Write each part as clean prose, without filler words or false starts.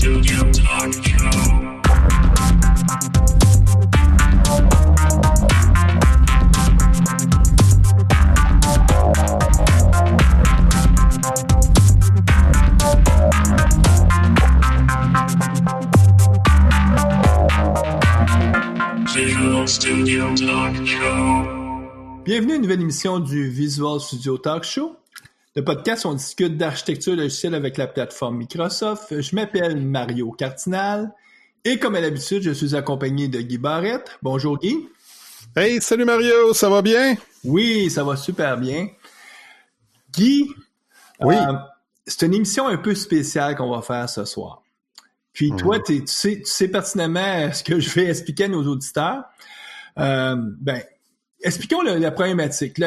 Studio Talk Show. Visual Studio Talk Show. Bienvenue à une nouvelle émission du Visual Studio Talk Show. Le podcast, on discute d'architecture logicielle avec la plateforme Microsoft. Je m'appelle Mario Cardinal et comme à l'habitude, je suis accompagné de Guy Barrette. Bonjour Guy. Hey, salut Mario, ça va bien? Oui, ça va super bien. Guy, oui. C'est une émission un peu spéciale qu'on va faire ce soir. Puis toi, tu sais pertinemment ce que je vais expliquer à nos auditeurs. Expliquons la problématique.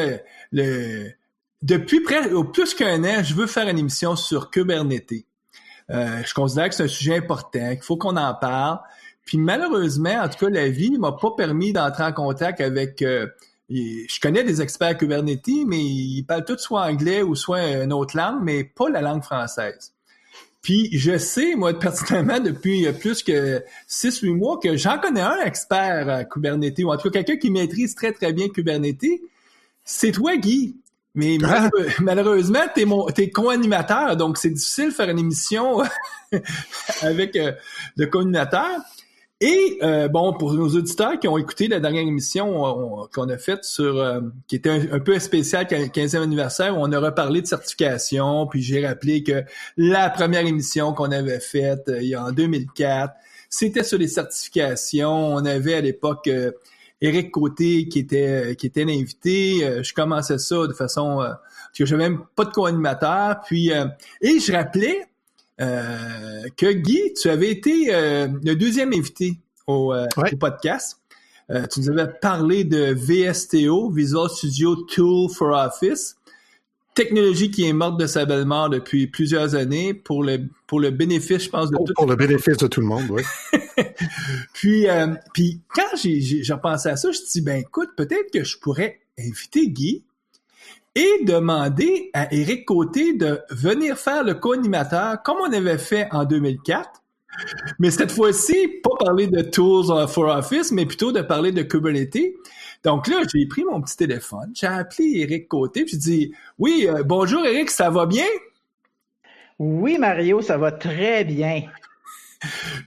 Depuis plus qu'un an, je veux faire une émission sur Kubernetes. Je considère que c'est un sujet important, qu'il faut qu'on en parle. Puis malheureusement, en tout cas, la vie ne m'a pas permis d'entrer en contact avec... je connais des experts Kubernetes, mais ils parlent tous soit anglais ou soit une autre langue, mais pas la langue française. Puis je sais, moi, pertinemment, depuis plus que 6-8 mois, que j'en connais un expert à Kubernetes, ou en tout cas quelqu'un qui maîtrise très, très bien Kubernetes. C'est toi, Guy. Mais malheureusement, t'es co-animateur, donc c'est difficile de faire une émission avec le co-animateur. Et pour nos auditeurs qui ont écouté la dernière émission qu'on a faite qui était un peu spéciale, 15e anniversaire, où on a reparlé de certification, puis j'ai rappelé que la première émission qu'on avait faite en 2004, c'était sur les certifications. On avait à l'époque Éric Côté qui était l'invité. Je commençais ça de façon que j'avais même pas de co-animateur. Puis et je rappelais que Guy, tu avais été le deuxième invité au podcast. Tu nous avais parlé de VSTO, Visual Studio Tool for Office, technologie qui est morte de sa belle mort depuis plusieurs années pour le bénéfice, je pense, de tout. Pour le bénéfice de tout le monde, oui. Puis quand j'ai repensé à ça, je me suis dit, écoute, peut-être que je pourrais inviter Guy et demander à Éric Côté de venir faire le co-animateur comme on avait fait en 2004. Mais cette fois-ci, pas parler de Tools for Office, mais plutôt de parler de Kubernetes. Donc là, j'ai pris mon petit téléphone, j'ai appelé Éric Côté, puis j'ai dit « Oui, bonjour Éric, ça va bien? » Oui, Mario, ça va très bien.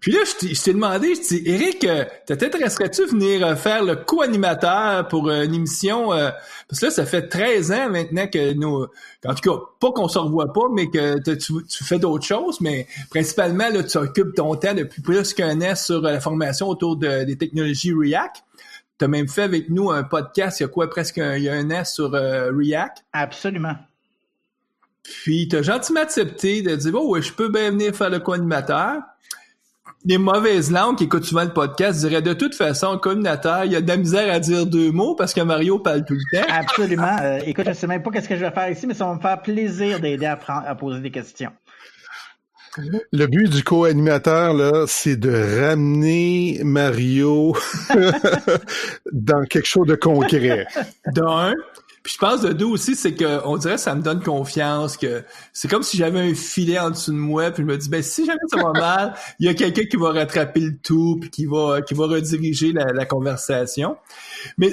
Puis là, je t'ai demandé, je dis, Éric, t'intéresserais-tu venir faire le co-animateur pour une émission? Parce que là, ça fait 13 ans maintenant que nous, en tout cas, pas qu'on se revoit pas, mais que tu fais d'autres choses, mais principalement, là, tu occupes ton temps depuis plus qu'un an sur la formation autour des technologies React. Tu as même fait avec nous un podcast, il y a un an sur React. Absolument. Puis, tu as gentiment accepté de dire, oh, ouais, je peux bien venir faire le co-animateur. Les mauvaises langues qui écoutent souvent le podcast diraient de toute façon, co-animateur, il y a de la misère à dire deux mots parce que Mario parle tout le temps. Absolument. Écoute, je sais même pas qu'est-ce que je vais faire ici, mais ça va me faire plaisir d'aider à poser des questions. Le but du co-animateur, là, c'est de ramener Mario dans quelque chose de concret. D'un. Puis je pense de deux aussi, c'est que on dirait que ça me donne confiance, que c'est comme si j'avais un filet en dessous de moi, puis je me dis si jamais ça va mal, il y a quelqu'un qui va rattraper le tout, puis qui va rediriger la conversation. Mais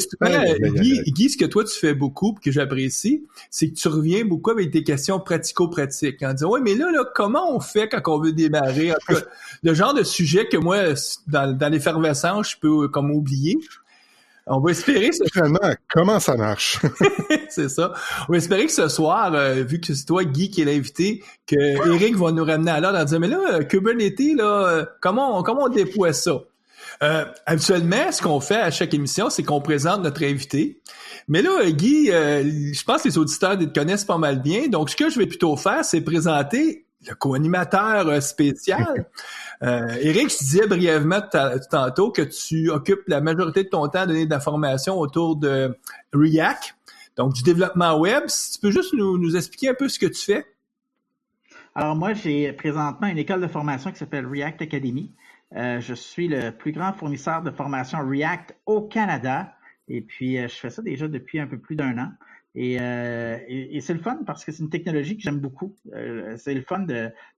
Guy, ce que toi tu fais beaucoup, puis que j'apprécie, c'est que tu reviens beaucoup avec des questions pratico-pratiques, en disant mais là comment on fait quand on veut démarrer, en tout cas, le genre de sujet que moi dans l'effervescence je peux comme oublier. On va espérer comment ça marche? C'est ça. On va espérer que ce soir, vu que c'est toi, Guy, qui est l'invité, que Éric va nous ramener à l'ordre en disant, mais là, Kubernetes, là, comment on déploie ça? Habituellement, ce qu'on fait à chaque émission, c'est qu'on présente notre invité. Mais là, Guy, je pense que les auditeurs te connaissent pas mal bien. Donc, ce que je vais plutôt faire, c'est présenter le co-animateur spécial. Éric, je disais brièvement tantôt que tu occupes la majorité de ton temps à donner de l'information autour de React, donc du développement web. Si tu peux juste nous expliquer un peu ce que tu fais. Alors moi, j'ai présentement une école de formation qui s'appelle React Academy. Je suis le plus grand fournisseur de formation React au Canada. Et puis, je fais ça déjà depuis un peu plus d'un an. Et c'est le fun parce que c'est une technologie que j'aime beaucoup. C'est le fun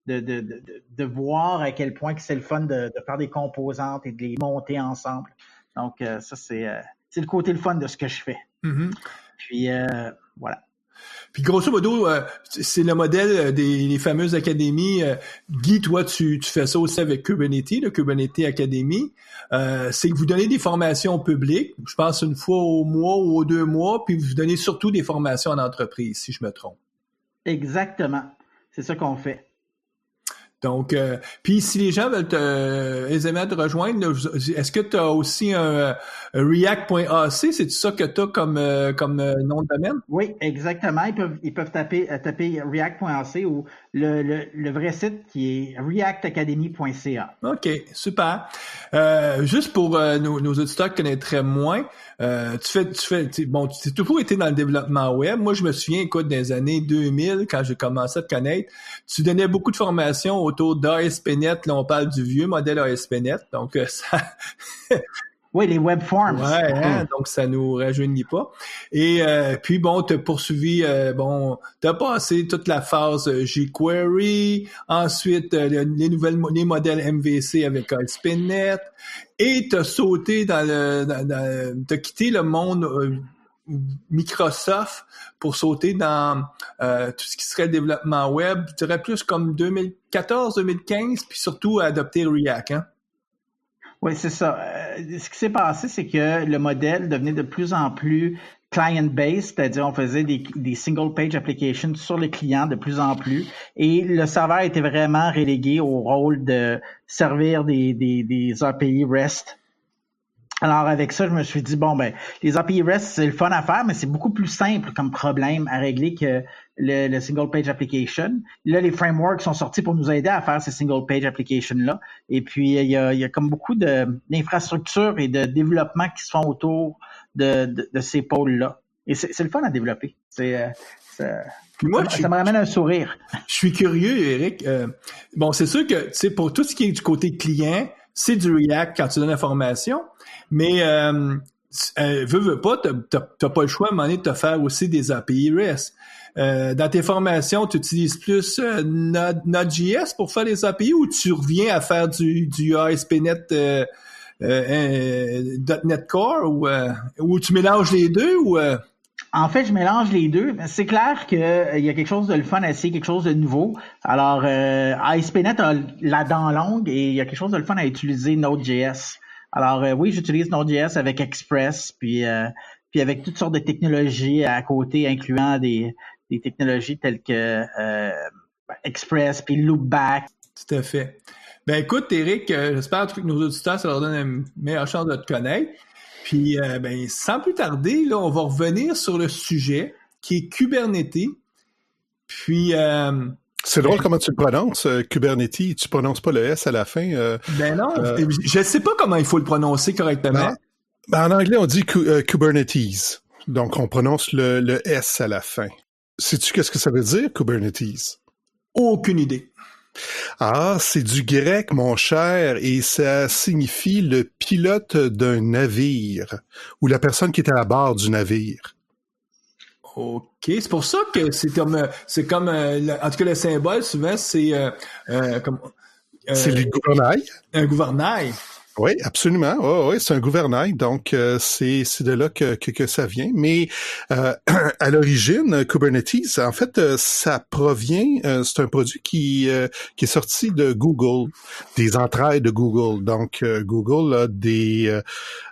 de voir à quel point que c'est le fun de faire des composantes et de les monter ensemble. Donc, ça, c'est le côté le fun de ce que je fais. Mm-hmm. Puis, voilà. Puis grosso modo, c'est le modèle des fameuses académies. Guy, toi, tu fais ça aussi avec Kubernetes, le Kubernetes Academy. C'est que vous donnez des formations publiques, je pense une fois au mois ou aux 2 mois, puis vous donnez surtout des formations en entreprise, si je me trompe. Exactement. C'est ça qu'on fait. Donc, puis si les gens veulent aisément te rejoindre, là, est-ce que tu as aussi un react.ac? C'est ça que tu as comme nom de domaine? Oui, exactement. Ils peuvent taper react.ac ou le vrai site qui est reactacademy.ca. OK, super. Juste pour nos auditeurs qui connaîtraient moins, tu as toujours été dans le développement web. Moi, je me souviens, écoute, dans les années 2000, quand j'ai commencé à te connaître, tu donnais beaucoup de formations autour d'ASP.NET. Là, on parle du vieux modèle ASP.NET. Donc, ça... Oui, les web forms. Ouais, hein, donc ça nous rajeunit pas. Et puis bon, t'as poursuivi, t'as passé toute la phase jQuery, ensuite les modèles MVC avec ASP.NET, et t'as sauté t'as quitté le monde Microsoft pour sauter dans tout ce qui serait développement web. Tu dirais plus comme 2014-2015, puis surtout adopter React, hein? Oui, c'est ça. Ce qui s'est passé, c'est que le modèle devenait de plus en plus client-based, c'est-à-dire on faisait des single-page applications sur les clients de plus en plus, et le serveur était vraiment relégué au rôle de servir des API REST. Alors, avec ça, je me suis dit, les API REST, c'est le fun à faire, mais c'est beaucoup plus simple comme problème à régler que le single-page application. Là, les frameworks sont sortis pour nous aider à faire ces single-page applications-là. Et puis, il y a comme beaucoup d'infrastructures et de développement qui se font autour de ces pôles-là. Et c'est le fun à développer. Puis moi, ça me ramène un sourire. Je suis curieux, Eric. C'est sûr que, tu sais, pour tout ce qui est du côté client, c'est du React quand tu donnes la formation, mais veux pas, t'as pas le choix à un moment donné de te faire aussi des API REST. Dans tes formations, tu utilises plus Node.js pour faire les API ou tu reviens à faire du ASP.NET .NET Core ou tu mélanges les deux ou En fait, je mélange les deux. C'est clair qu'il y a quelque chose de le fun à essayer, quelque chose de nouveau. Alors, ASP.NET a la dent longue et il y a quelque chose de le fun à utiliser Node.js. Alors, oui, j'utilise Node.js avec Express, puis avec toutes sortes de technologies à côté, incluant des technologies telles que Express, puis Loopback. Tout à fait. Ben écoute, Eric, j'espère que nos auditeurs, ça leur donne une meilleure chance de te connaître. Puis, sans plus tarder, là, on va revenir sur le sujet qui est Kubernetes. Puis, c'est drôle comment tu le prononces, Kubernetes. Tu prononces pas le S à la fin. Non, je ne sais pas comment il faut le prononcer correctement. En anglais, on dit Kubernetes. Donc, on prononce le S à la fin. Sais-tu qu'est-ce que ça veut dire, Kubernetes? Aucune idée. Ah, c'est du grec, mon cher, et ça signifie le pilote d'un navire ou la personne qui est à la barre du navire. OK, c'est pour ça que c'est comme en tout cas le symbole souvent c'est c'est le gouvernail. Un gouvernail. Oui, absolument. Oui, c'est un gouvernail. Donc, c'est de là que ça vient. Mais à l'origine, Kubernetes, en fait, ça provient, c'est un produit qui est sorti de Google, des entrailles de Google. Donc, Google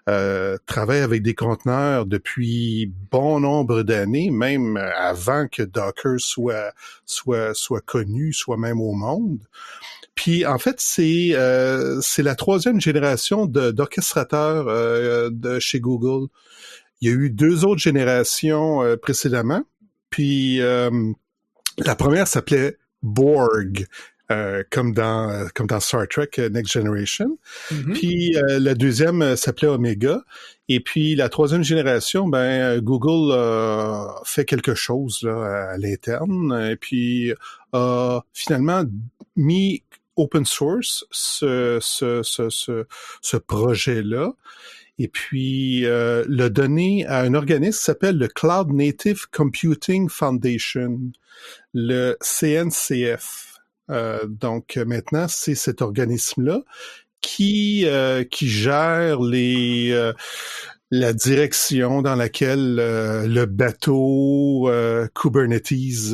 a travaille avec des conteneurs depuis bon nombre d'années, même avant que Docker soit connu, soit même au monde. Puis en fait, c'est la 3e génération d'orchestrateurs de chez Google. Il y a eu 2 autres générations précédemment. Puis la première s'appelait Borg, comme dans Star Trek Next Generation. Mm-hmm. Puis la deuxième s'appelait Omega. Et puis la 3e génération, Google fait quelque chose là, à l'interne. Et puis a finalement mis open source ce projet-là. et puis le donner à un organisme qui s'appelle le Cloud Native Computing Foundation, le CNCF. Donc maintenant, c'est cet organisme-là qui gère la direction dans laquelle le bateau Kubernetes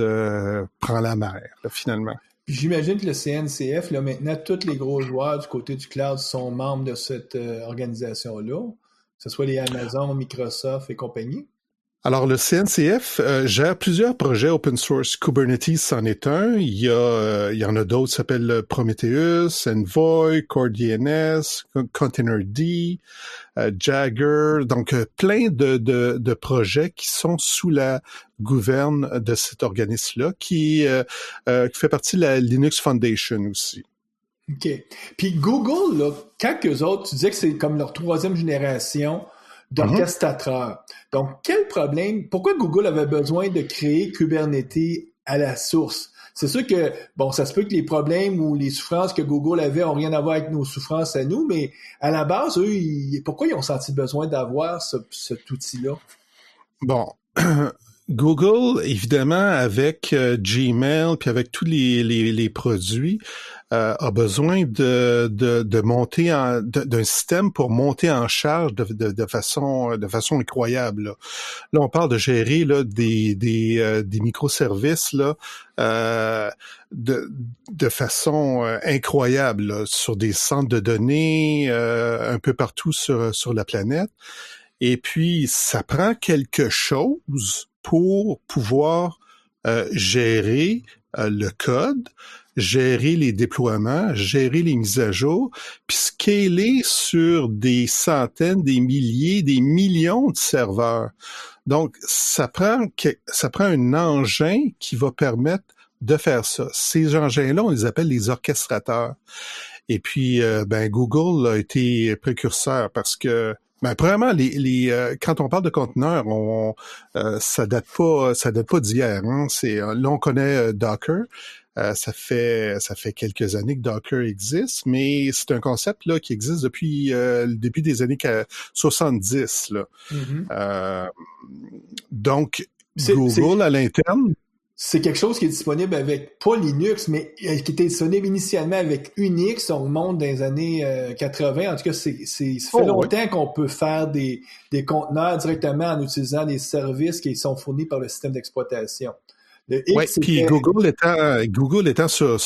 prend la mer, là, finalement. Puis j'imagine que le CNCF, là, maintenant, tous les gros joueurs du côté du cloud sont membres de cette organisation-là, que ce soit les Amazon, Microsoft et compagnie. Alors, le CNCF gère plusieurs projets open source. Kubernetes en est un. Il y en a d'autres qui s'appellent Prometheus, Envoy, CoreDNS, Containerd, Jagger. Donc, plein de projets qui sont sous la gouverne de cet organisme-là, qui fait partie de la Linux Foundation aussi. OK. Puis Google, là, quand eux autres, tu disais que c'est comme leur troisième génération d'orchestrateurs. Donc, quel problème, pourquoi Google avait besoin de créer Kubernetes à la source? C'est sûr que, bon, ça se peut que les problèmes ou les souffrances que Google avait ont rien à voir avec nos souffrances à nous, mais à la base, eux, pourquoi ils ont senti besoin d'avoir cet outil-là? Bon, Google, évidemment, avec Gmail puis avec tous les produits, a besoin de monter d'un système pour monter en charge de façon incroyable. Là, on parle de gérer là des microservices là de façon incroyable là, sur des centres de données un peu partout sur la planète. Et puis, ça prend quelque chose pour pouvoir gérer le code, gérer les déploiements, gérer les mises à jour, puis scaler sur des centaines, des milliers, des millions de serveurs. Donc, ça prend un engin qui va permettre de faire ça. Ces engins-là, on les appelle les orchestrateurs. Et puis, Google a été précurseur parce que premièrement, quand on parle de conteneurs, ça date pas d'hier. Hein. Là, on connaît Docker. Ça fait quelques années que Docker existe, mais c'est un concept là qui existe depuis le début des années 70. Là. Mm-hmm. Donc, Google à l'interne. C'est quelque chose qui est disponible avec, pas Linux, mais qui était disponible initialement avec Unix. On remonte dans les années 80. En tout cas, ça fait longtemps qu'on peut faire des conteneurs directement en utilisant des services qui sont fournis par le système d'exploitation. Oui, puis Google étant sur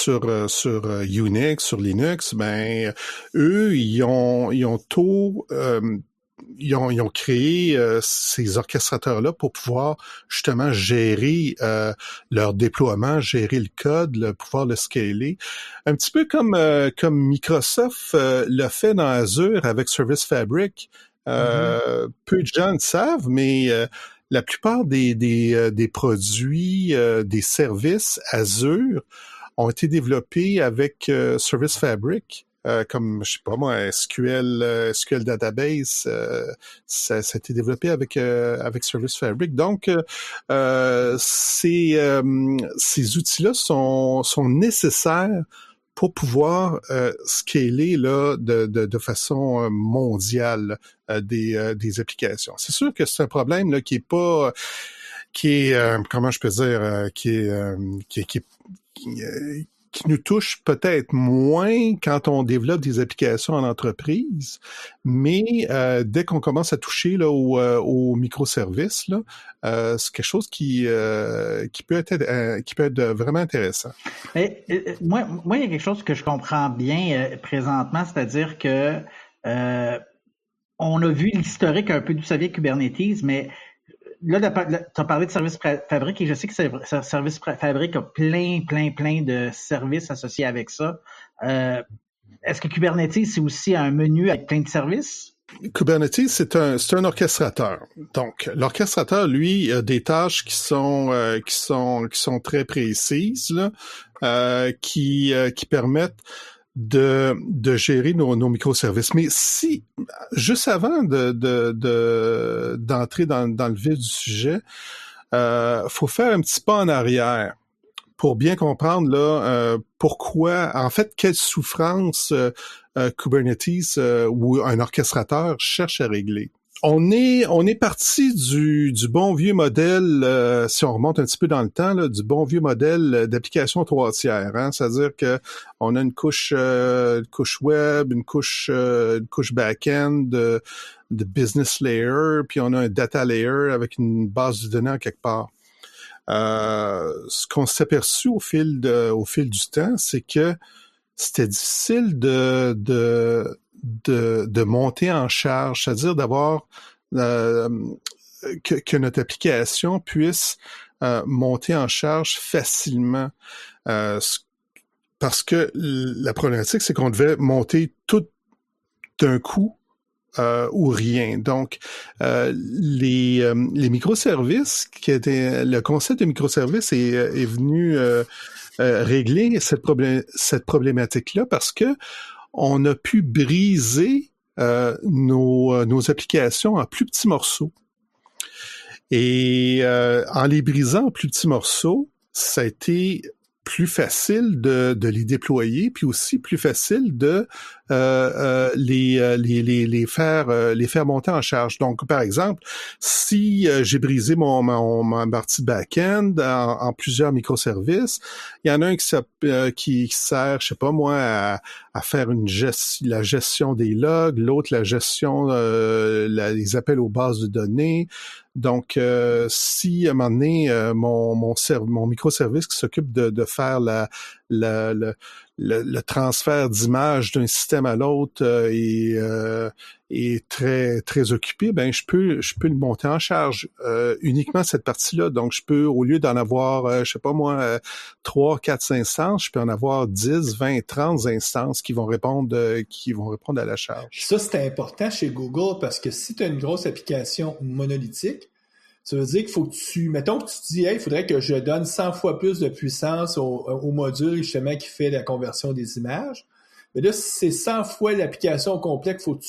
Unix, sur Linux, eux, ils ont créé ces orchestrateurs-là pour pouvoir justement gérer leur déploiement, gérer le code, pouvoir le scaler. Un petit peu comme Microsoft l'a fait dans Azure avec Service Fabric. Peu de gens le savent, mais la plupart des produits, des services Azure ont été développés avec Service Fabric. Comme, je sais pas moi, SQL Database, ça a été développé avec Service Fabric. Donc, ces outils-là sont nécessaires pour pouvoir scaler là de façon mondiale des applications. C'est sûr que c'est un problème là qui est comment je peux dire qui nous touche peut-être moins quand on développe des applications en entreprise, mais dès qu'on commence à toucher là aux microservices là, c'est quelque chose qui peut être vraiment intéressant. Mais, moi, il y a quelque chose que je comprends bien présentement, c'est-à-dire que on a vu l'historique un peu d'où ça vient Kubernetes, mais là, tu as parlé de Service Fabric et je sais que Service Fabric a plein de services associés avec ça. Est-ce que Kubernetes, c'est aussi un menu avec plein de services? Kubernetes, c'est un orchestrateur. Donc, l'orchestrateur, lui, a des tâches qui sont très précises, là, qui permettent de gérer nos microservices. Mais si, juste avant d'entrer dans le vif du sujet, faut faire un petit pas en arrière pour bien comprendre là pourquoi, en fait, quelle souffrance Kubernetes ou un orchestrateur cherche à régler. On est parti du bon vieux modèle, si on remonte un petit peu dans le temps, là, du bon vieux modèle d'application 3 tiers. Hein? C'est-à-dire que on a une couche web, une couche back-end de business layer, puis on a un data layer avec une base de données en quelque part. Ce qu'on s'est aperçu au fil du temps, c'est que c'était difficile de monter en charge, c'est-à-dire d'avoir que notre application puisse monter en charge facilement. Parce que la problématique, c'est qu'on devait monter tout d'un coup ou rien. Donc, les microservices, le concept de microservices est venu régler cette problématique-là parce que on a pu briser nos applications en plus petits morceaux. Et en les brisant en plus petits morceaux, ça a été plus facile de les déployer, puis aussi plus facile de les faire monter en charge. Donc, par exemple, si j'ai brisé ma partie back-end en plusieurs microservices, il y en a un qui sert, je sais pas moi, à faire la gestion des logs, l'autre la gestion les appels aux bases de données. Donc, si à un moment donné, mon microservice qui s'occupe de faire le transfert d'images d'un système à l'autre est très très occupé, ben je peux le monter en charge uniquement cette partie-là. Donc, je peux, au lieu d'en avoir, je sais pas moi, 3, 4 instances, je peux en avoir 10, 20, 30 instances qui vont répondre à la charge. Ça, c'est important chez Google parce que si tu as une grosse application monolithique, ça veut dire qu'il faut que mettons que tu te dis, hey, il faudrait que je donne 100 fois plus de puissance au module justement qui fait la conversion des images. Mais là, si c'est 100 fois l'application complète qu'il faut que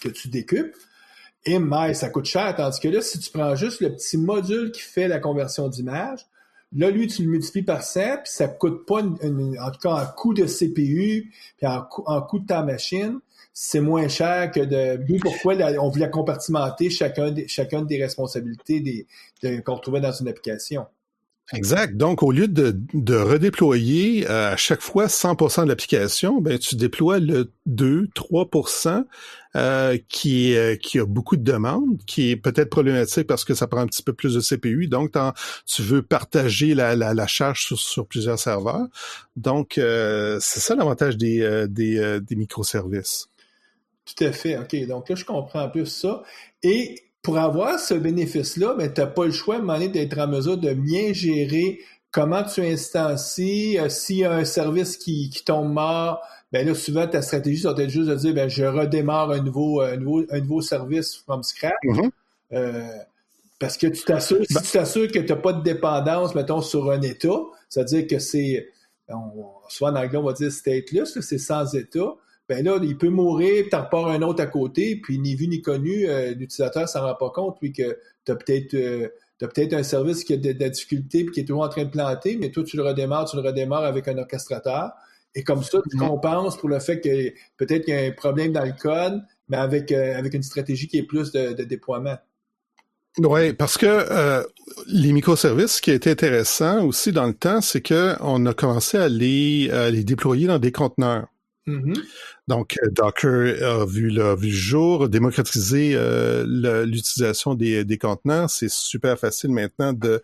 tu décupes, et ça coûte cher. Tandis que là, si tu prends juste le petit module qui fait la conversion d'image, là, lui, tu le multiplies par 100, puis ça ne coûte pas, en tout cas, en coût de CPU, puis en coût de ta machine, c'est moins cher que d'où pourquoi on voulait compartimenter chacune des responsabilités qu'on retrouvait dans une application. Exact. Donc, au lieu de redéployer à chaque fois 100% de l'application, ben tu déploies le 2-3% qui a beaucoup de demandes, qui est peut-être problématique parce que ça prend un petit peu plus de CPU. Donc, tu veux partager la charge sur plusieurs serveurs. Donc, c'est ça l'avantage des microservices. Tout à fait. OK. Donc là, je comprends un peu ça. Et pour avoir ce bénéfice-là, tu n'as pas le choix à un moment donné d'être en mesure de bien gérer comment tu instancies. S'il y a un service qui tombe mort, ben là, souvent, ta stratégie, ça va être juste de dire, je redémarre un nouveau service from scratch. Mm-hmm. Parce que tu t'assures, si tu t'assures que tu n'as pas de dépendance, mettons, sur un état, c'est-à-dire que c'est, soit en anglais, on va dire stateless, c'est sans état. Ben là, il peut mourir, puis t'en repars un autre à côté, puis ni vu ni connu, l'utilisateur ne s'en rend pas compte, lui, que t'as peut-être un service qui a de la difficulté puis qui est toujours en train de planter, mais toi, tu le redémarres avec un orchestrateur. Et comme ça, tu compenses pour le fait que peut-être qu'il y a un problème dans le code, mais avec une stratégie qui est plus de déploiement. Oui, parce que les microservices, ce qui a été intéressant aussi dans le temps, c'est qu'on a commencé à les déployer dans des conteneurs. Mm-hmm. Donc, Docker a vu le jour, démocratiser l'utilisation des conteneurs. C'est super facile maintenant de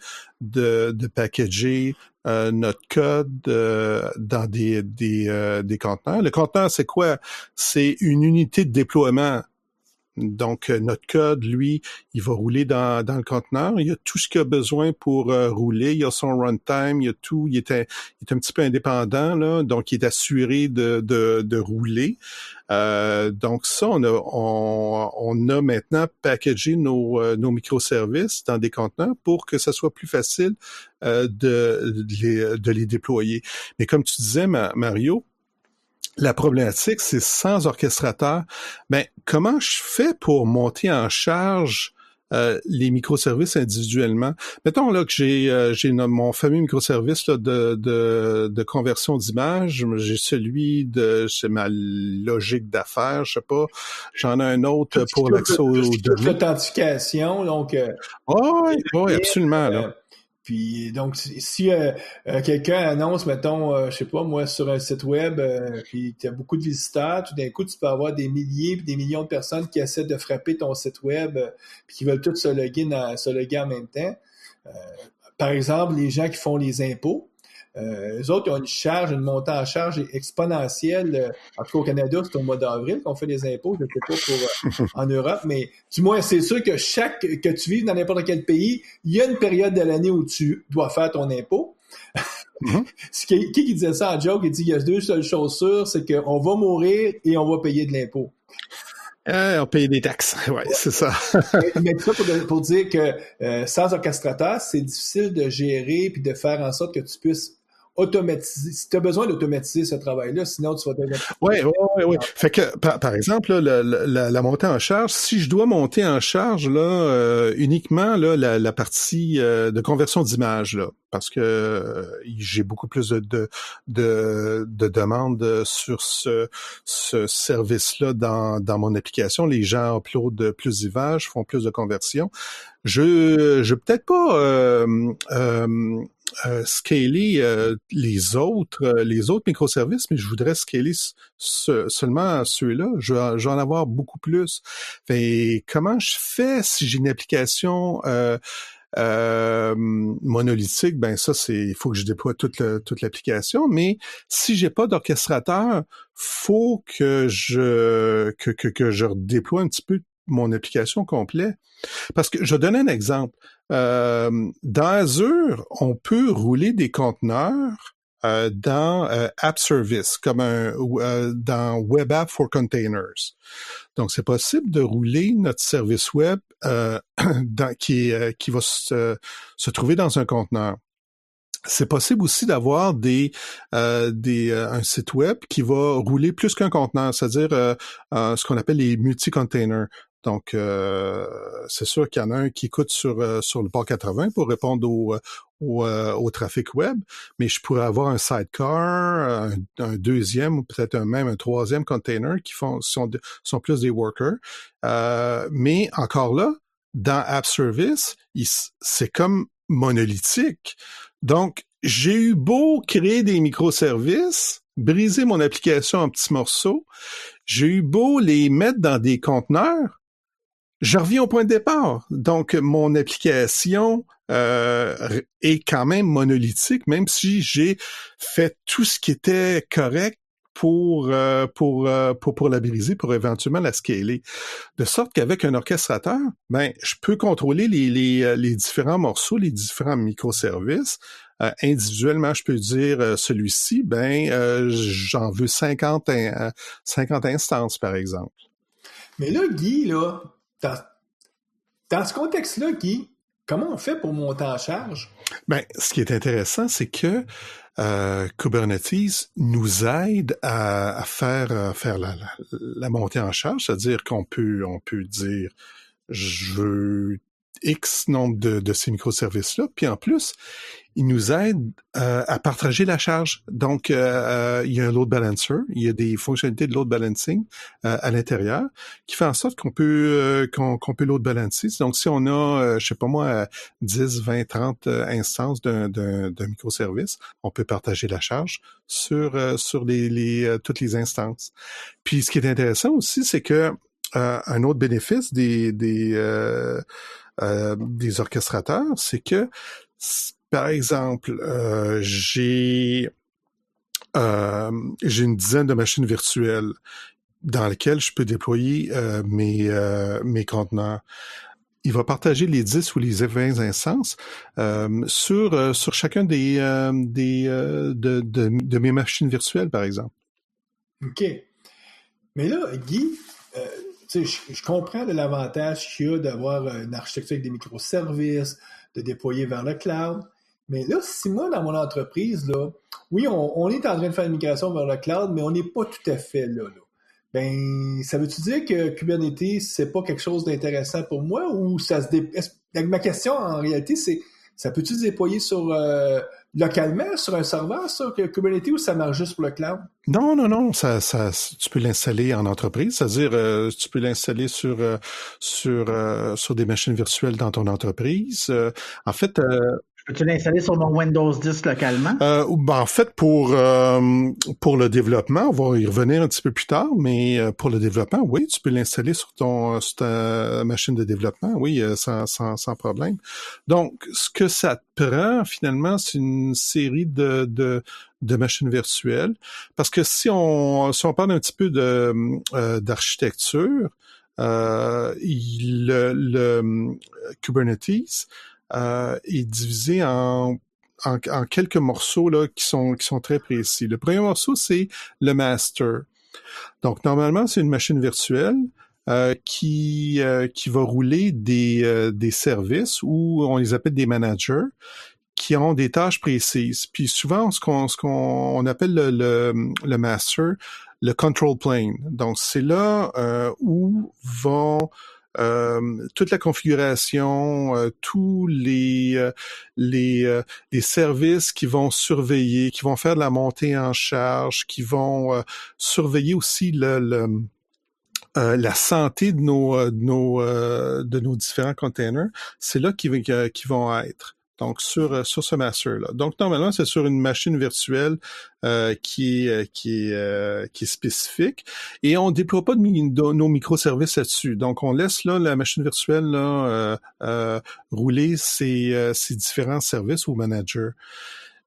packager notre code dans des conteneurs. Le conteneur, c'est quoi? C'est une unité de déploiement. Donc, notre code, lui, il va rouler dans le conteneur. Il y a tout ce qu'il a besoin pour rouler. Il y a son runtime, il y a tout. Il est un petit peu indépendant, là. Donc, il est assuré de rouler. Donc, ça, on a maintenant packagé nos microservices dans des conteneurs pour que ça soit plus facile de les déployer. Mais comme tu disais, Mario, la problématique, c'est sans orchestrateur. Ben, comment je fais pour monter en charge les microservices individuellement. Mettons là que j'ai mon fameux microservice là, de conversion d'image. J'ai celui c'est ma logique d'affaires, je sais pas. J'en ai un autre pour l'accès aux données. L'authentification, donc... Oui, absolument. Là. Puis donc, si quelqu'un annonce, mettons, je sais pas, moi, sur un site web, puis tu as beaucoup de visiteurs, tout d'un coup, tu peux avoir des milliers puis des millions de personnes qui essaient de frapper ton site web, puis qui veulent tous se loguer en même temps. Par exemple, les gens qui font les impôts, eux autres, ils ont une montée en charge exponentielle. En tout cas, au Canada, c'est au mois d'avril qu'on fait les impôts. Je ne sais pas pour en Europe, mais du moins, c'est sûr que que tu vives dans n'importe quel pays, il y a une période de l'année où tu dois faire ton impôt. Mm-hmm. Qui disait ça en joke? Il dit, il y a deux seules choses sûres, c'est qu'on va mourir et on va payer de l'impôt. On paye des taxes, ouais, c'est ça. Mais ça pour dire que sans orchestrateur, c'est difficile de gérer puis de faire en sorte que tu puisses automatiser. Si tu as besoin d'automatiser ce travail-là, sinon tu vas devenir... Oui. Fait que, par exemple, là, la montée en charge, si je dois monter en charge là uniquement là la partie de conversion d'image là, parce que j'ai beaucoup plus de demandes sur ce service-là dans mon application. Les gens uploadent plus d'images, font plus de conversion. Je peut-être pas scaler les autres microservices, mais je voudrais scaler seulement ceux-là. Je vais en avoir beaucoup plus. Fait, comment je fais si j'ai une application monolithique? Ben ça, il faut que je déploie toute l'application. Mais si j'ai pas d'orchestrateur, faut que je redéploie un petit peu mon application complète. Parce que je vais donner un exemple. Dans Azure, on peut rouler des conteneurs dans App Service, comme dans Web App for Containers. Donc, c'est possible de rouler notre service web qui va se trouver dans un conteneur. C'est possible aussi d'avoir un site web qui va rouler plus qu'un conteneur, c'est-à-dire ce qu'on appelle les multi-containers. Donc, c'est sûr qu'il y en a un qui coûte sur le port 80 pour répondre au trafic web, mais je pourrais avoir un sidecar, un deuxième ou peut-être même un troisième container qui sont plus des workers. Mais encore là, dans App Service, c'est comme monolithique. Donc, j'ai eu beau créer des microservices, briser mon application en petits morceaux, j'ai eu beau les mettre dans des conteneurs, je reviens au point de départ. Donc, mon application est quand même monolithique, même si j'ai fait tout ce qui était correct pour la briser, pour éventuellement la scaler. De sorte qu'avec un orchestrateur, ben, je peux contrôler les différents morceaux, les différents microservices. Individuellement, je peux dire celui-ci, ben, j'en veux 50 instances, par exemple. Mais là, Guy, là, dans ce contexte-là, Guy, comment on fait pour monter en charge? Ben, ce qui est intéressant, c'est que Kubernetes nous aide à faire la montée en charge, c'est-à-dire qu'on peut dire je veux X nombre de ces microservices-là, puis en plus, il nous aide à partager la charge. Donc, il y a un load balancer, il y a des fonctionnalités de load balancing à l'intérieur qui fait en sorte qu'on peut load balancer. Donc, si on a, je sais pas moi, 10, 20, 30 instances d'un microservice, on peut partager la charge sur toutes les instances. Puis, ce qui est intéressant aussi, c'est que un autre bénéfice des orchestrateurs, c'est que par exemple, j'ai une dizaine de machines virtuelles dans lesquelles je peux déployer mes conteneurs. Il va partager les 10 ou les 20 instances sur chacun de mes machines virtuelles, par exemple. OK. Mais là, Guy, je comprends l'avantage qu'il y a d'avoir une architecture avec des microservices, de déployer vers le cloud. Mais là, si moi, dans mon entreprise, là, oui, on est en train de faire une migration vers le cloud, mais on n'est pas tout à fait là. ben, ça veut-tu dire que Kubernetes, c'est pas quelque chose d'intéressant pour moi ou ça se ma question, en réalité, c'est, ça peut-tu se déployer sur, localement, sur un serveur, ça, Kubernetes, ou ça marche juste pour le cloud? Non, tu peux l'installer en entreprise, c'est-à-dire tu peux l'installer sur des machines virtuelles dans ton entreprise. En fait, Peux-tu l'installer sur mon Windows 10 localement? en fait, pour le développement, on va y revenir un petit peu plus tard, mais pour le développement, oui, tu peux l'installer sur ta machine de développement, oui, sans problème. Donc, ce que ça te prend, finalement, c'est une série de machines virtuelles, parce que si on parle un petit peu d'architecture, le Kubernetes est divisé en quelques morceaux là qui sont très précis. Le premier morceau, c'est le master. Donc, normalement, c'est une machine virtuelle qui va rouler des services ou on les appelle des managers qui ont des tâches précises. Puis souvent, ce qu'on appelle le master, le control plane. Donc, c'est là où vont toute la configuration, tous les services qui vont surveiller, qui vont faire de la montée en charge, qui vont surveiller aussi la santé de nos différents containers, c'est là qu'ils vont être. Donc, sur ce master-là. Donc, normalement, c'est sur une machine virtuelle qui est spécifique. Et on déploie pas nos microservices là-dessus. Donc, on laisse là la machine virtuelle là, rouler ses différents services au manager.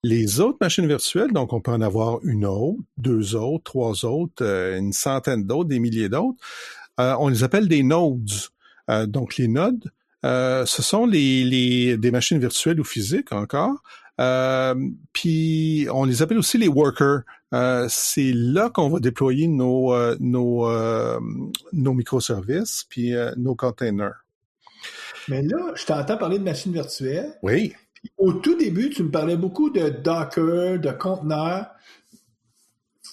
Les autres machines virtuelles, donc on peut en avoir une autre, deux autres, trois autres, une centaine d'autres, des milliers d'autres. On les appelle des nodes. Donc, les nodes, ce sont des machines virtuelles ou physiques encore. Puis on les appelle aussi les workers. C'est là qu'on va déployer nos microservices puis nos containers. Mais là, je t'entends parler de machines virtuelles. Oui. Au tout début, tu me parlais beaucoup de Docker, de conteneurs.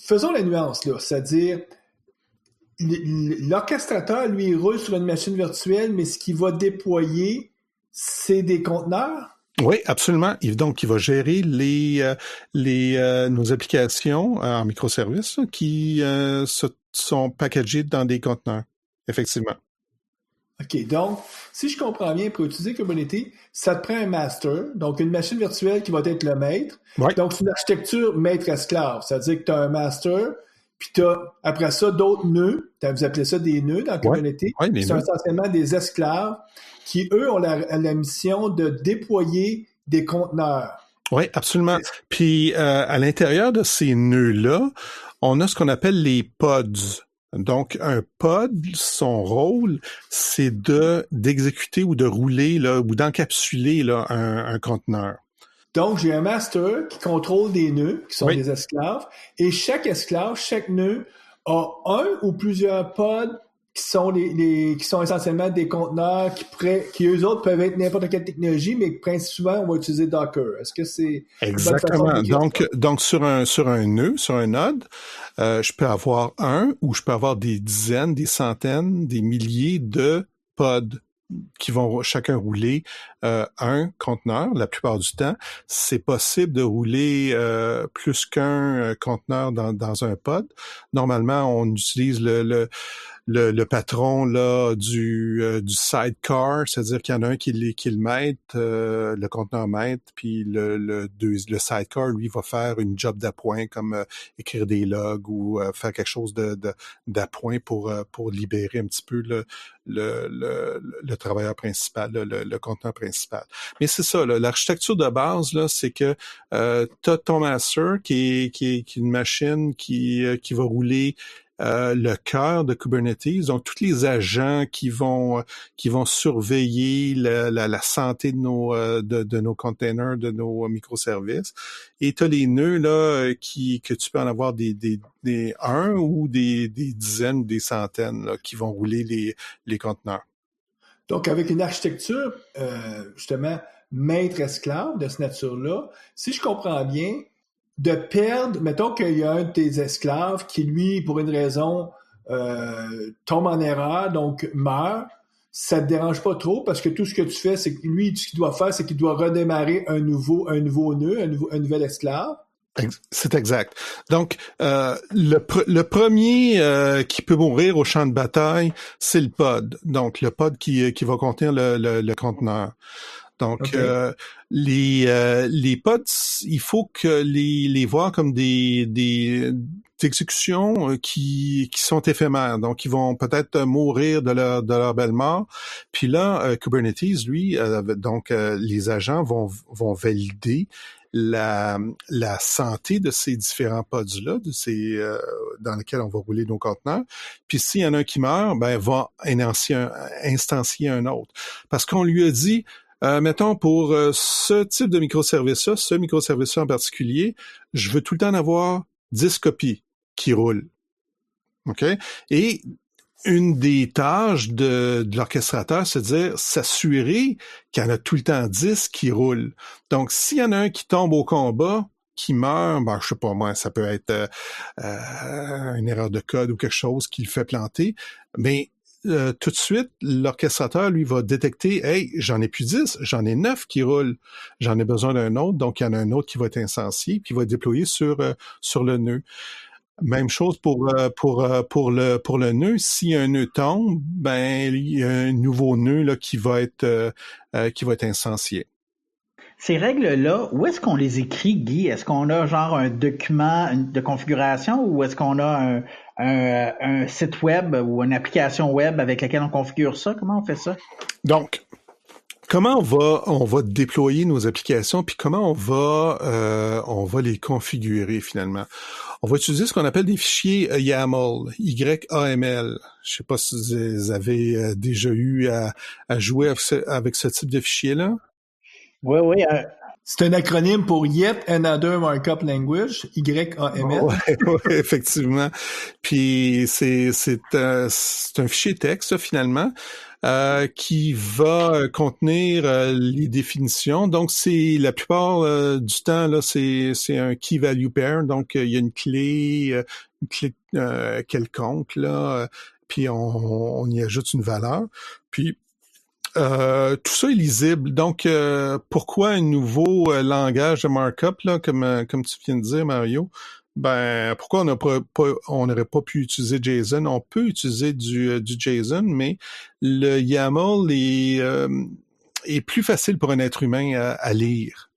Faisons la nuance, là. C'est-à-dire, l'orchestrateur, lui, il roule sur une machine virtuelle, mais ce qu'il va déployer, c'est des conteneurs? Oui, absolument. Donc, il va gérer nos applications en microservices qui sont packagées dans des conteneurs. Effectivement. OK. Donc, si je comprends bien, pour utiliser Kubernetes, ça te prend un master, donc une machine virtuelle qui va être le maître. Oui. Donc, c'est une architecture maître-esclave. C'est-à-dire que tu as un master, puis tu as, après ça, d'autres nœuds. Vous appelez ça des nœuds dans Kubernetes. Oui, c'est essentiellement des esclaves qui, eux, ont la mission de déployer des conteneurs. Oui, absolument. Puis, à l'intérieur de ces nœuds-là, on a ce qu'on appelle les pods. Donc, un pod, son rôle, c'est d'exécuter ou de rouler là, ou d'encapsuler là, un conteneur. Donc, j'ai un master qui contrôle des nœuds, qui sont des esclaves, et chaque esclave, chaque nœud, a un ou plusieurs pods qui sont qui sont essentiellement des conteneurs qui eux autres peuvent être n'importe quelle technologie, mais souvent on va utiliser Docker. Est-ce que c'est exactement? Donc sur un nœud, sur un node, je peux avoir un ou je peux avoir des dizaines, des centaines, des milliers de pods qui vont chacun rouler un conteneur. La plupart du temps, c'est possible de rouler plus qu'un conteneur dans un pod. Normalement, on utilise le patron là du sidecar, c'est-à-dire qu'il y en a un qui le maître, le conteneur maître, puis le sidecar, lui, va faire une job d'appoint comme écrire des logs ou faire quelque chose d'appoint pour libérer un petit peu le travailleur principal, le conteneur principal. Mais c'est ça, là, l'architecture de base, là, c'est que t'as ton master qui est une machine qui va rouler le cœur de Kubernetes, donc tous les agents qui vont surveiller la santé de nos containers, de nos microservices. Et tu as les nœuds là que tu peux en avoir des un ou des dizaines, des centaines là, qui vont rouler les conteneurs. Donc, avec une architecture, justement, maître-esclave de cette nature-là, si je comprends bien, de perdre, mettons qu'il y a un de tes esclaves qui, lui, pour une raison, tombe en erreur, donc meurt, ça te dérange pas trop parce que tout ce que tu fais, c'est que lui, ce qu'il doit faire, c'est qu'il doit redémarrer un nouveau nœud, un nouvel esclave. C'est exact. Donc, le premier qui peut mourir au champ de bataille, c'est le pod. Donc, le pod qui va contenir le conteneur. Donc, okay. Les pods, il faut que les voir comme des exécutions qui sont éphémères. Donc, ils vont peut-être mourir de leur belle mort. Puis là, Kubernetes, lui, les agents vont valider la santé de ces différents pods-là, dans lesquels on va rouler nos conteneurs. Puis s'il y en a un qui meurt, ben va instancier un autre. Parce qu'on lui a dit, mettons, pour ce type de microservice-là, ce microservice-là en particulier, je veux tout le temps en avoir 10 copies qui roulent. OK? Et une des tâches de l'orchestrateur, c'est de dire s'assurer qu'il y en a tout le temps 10 qui roulent. Donc, s'il y en a un qui tombe au combat, qui meurt, ben, je sais pas moi, ça peut être une erreur de code ou quelque chose qui le fait planter, mais tout de suite, l'orchestrateur, lui, va détecter, hey, j'en ai plus 10, j'en ai 9 qui roulent, j'en ai besoin d'un autre, donc il y en a un autre qui va être instancié, puis il va être déployé sur le nœud. Même chose pour le nœud. Si un nœud tombe, ben il y a un nouveau nœud là qui va être instancié. Ces règles-là, où est-ce qu'on les écrit, Guy? Est-ce qu'on a genre un document de configuration ou est-ce qu'on a un site web ou une application web avec laquelle on configure ça? Comment on fait ça? Donc, comment on va déployer nos applications puis comment on va les configurer finalement? On va utiliser ce qu'on appelle des fichiers YAML, Y-A-M-L. Je sais pas si vous avez déjà eu à jouer avec ce type de fichier-là. Oui. C'est un acronyme pour Yet Another Markup Language, Y-A-M-L. Oui, effectivement. Puis c'est un fichier texte, finalement. Qui va contenir les définitions. Donc, c'est la plupart du temps, là, c'est un key value pair. Donc, il y a une clé quelconque, là, puis on y ajoute une valeur. Puis, tout ça est lisible. Donc, pourquoi un nouveau langage de markup, là, comme tu viens de dire, Mario? Ben, pourquoi on n'aurait pas pu utiliser JSON? On peut utiliser du JSON, mais le YAML est plus facile pour un être humain à lire.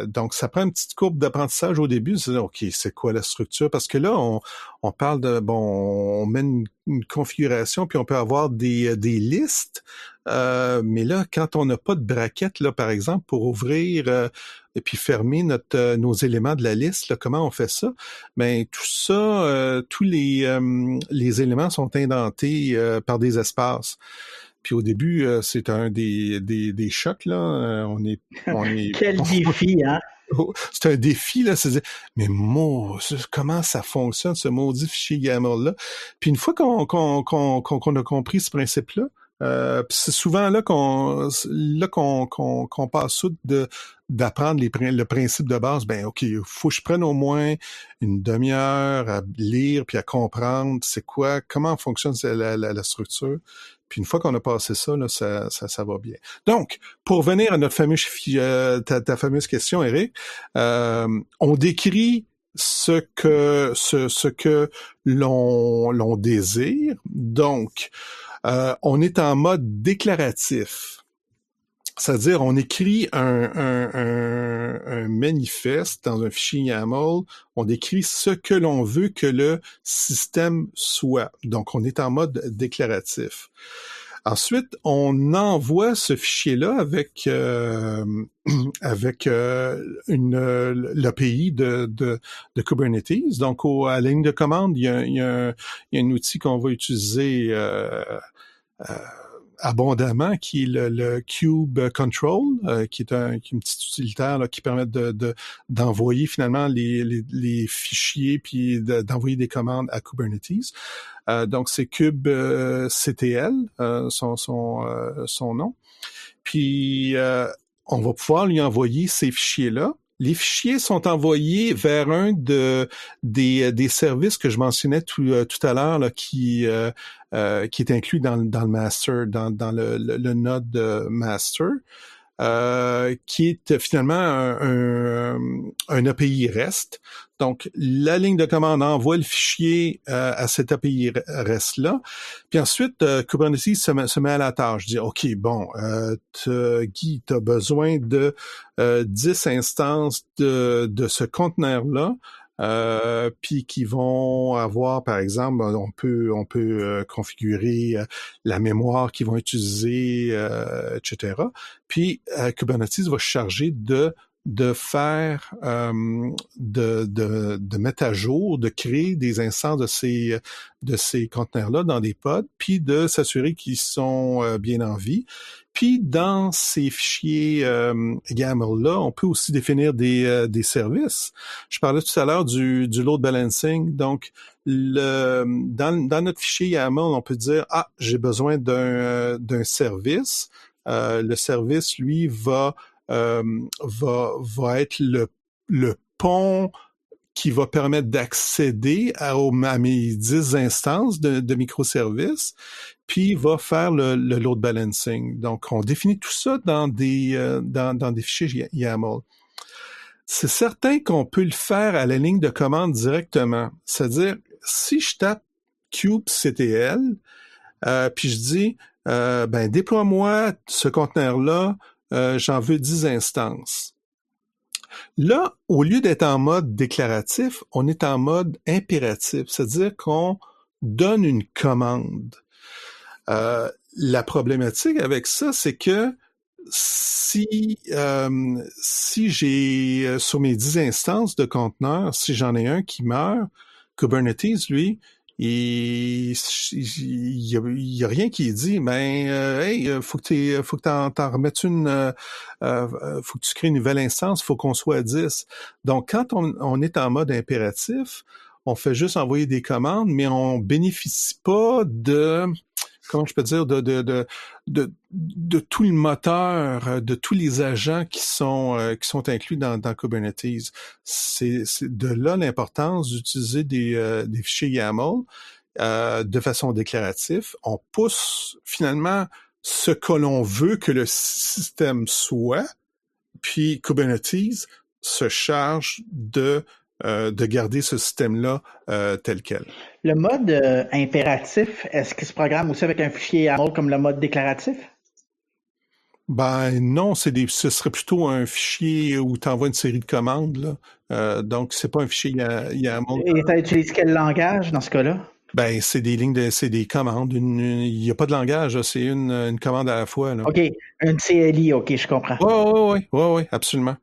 Donc, ça prend une petite courbe d'apprentissage au début. C'est OK, c'est quoi la structure? Parce que là, on parle de, on met une configuration, puis on peut avoir des listes. Mais là, quand on n'a pas de braquette, là, par exemple, pour ouvrir et puis fermer nos éléments de la liste, là, comment on fait ça? Ben, tout ça, tous les éléments sont indentés par des espaces. Puis au début, c'est un des chocs, là. On est Quel défi, hein? C'est un défi, là. C'est dire, mais comment ça fonctionne, ce maudit fichier YAML-là? Puis une fois qu'on a compris ce principe-là, c'est souvent là qu'on passe d'apprendre le principe de base. Ben OK, il faut que je prenne au moins une demi-heure à lire puis à comprendre c'est quoi, comment fonctionne la structure. Puis une fois qu'on a passé ça, là, ça va bien. Donc, pour venir à notre fameux ta fameuse question, Eric, on décrit ce que l'on désire. Donc, on est en mode déclaratif. C'est-à-dire, on écrit un manifeste dans un fichier YAML, on décrit ce que l'on veut que le système soit. Donc, on est en mode déclaratif. Ensuite, on envoie ce fichier-là avec l'API de Kubernetes. Donc, à la ligne de commande, il y a un outil qu'on va utiliser abondamment, qui est le Kube Control, qui est une petite utilitaire là, qui permet d'envoyer finalement les fichiers puis d'envoyer des commandes à Kubernetes. Donc c'est Kube CTL, son nom. Puis on va pouvoir lui envoyer ces fichiers-là les fichiers sont envoyés vers un des services que je mentionnais tout à l'heure là, qui est inclus dans le master, dans le node master. Qui est finalement un API REST. Donc, la ligne de commande envoie le fichier à cet API REST-là. Puis ensuite, Kubernetes se met à la tâche. Dit, OK, bon, Guy, tu as besoin de 10 instances de ce conteneur-là. Puis qui vont avoir, par exemple, on peut configurer la mémoire qu'ils vont utiliser, etc. Puis Kubernetes va se charger de faire, de mettre à jour, de créer des instances de ces conteneurs-là dans des pods, puis de s'assurer qu'ils sont bien en vie. Puis dans ces fichiers YAML-là, on peut aussi définir des services. Je parlais tout à l'heure du load balancing. Donc, dans notre fichier YAML, on peut dire j'ai besoin d'un service. Le service, lui, va être le pont qui va permettre d'accéder à mes 10 instances de microservices, puis va faire le load balancing. Donc, on définit tout ça dans des fichiers YAML. C'est certain qu'on peut le faire à la ligne de commande directement. C'est-à-dire, si je tape kubectl, puis je dis, déploie-moi ce conteneur-là, j'en veux 10 instances. Là, au lieu d'être en mode déclaratif, on est en mode impératif, c'est-à-dire qu'on donne une commande. La problématique avec ça, c'est que si j'ai sur mes 10 instances de conteneurs, si j'en ai un qui meurt, Kubernetes, lui, il y a rien qui dit, faut que t'en remettes une, faut que tu crées une nouvelle instance, faut qu'on soit à 10. Donc, quand on est en mode impératif, on fait juste envoyer des commandes, mais on bénéficie pas comment je peux dire, de tout le moteur, de tous les agents qui sont inclus dans Kubernetes. C'est de là l'importance d'utiliser des fichiers YAML de façon déclarative. On pousse finalement ce que l'on veut que le système soit, puis Kubernetes se charge de garder ce système-là tel quel. Le mode impératif, est-ce qu'il se programme aussi avec un fichier YAML comme le mode déclaratif? Ben non, ce serait plutôt un fichier où tu envoies une série de commandes. Là. Donc, c'est pas un fichier YAML. Et tu utilises quel langage dans ce cas-là? Ben, c'est des commandes. Il n'y a pas de langage, là, c'est une commande à la fois. Là. OK, une CLI, OK, je comprends. Oui, absolument.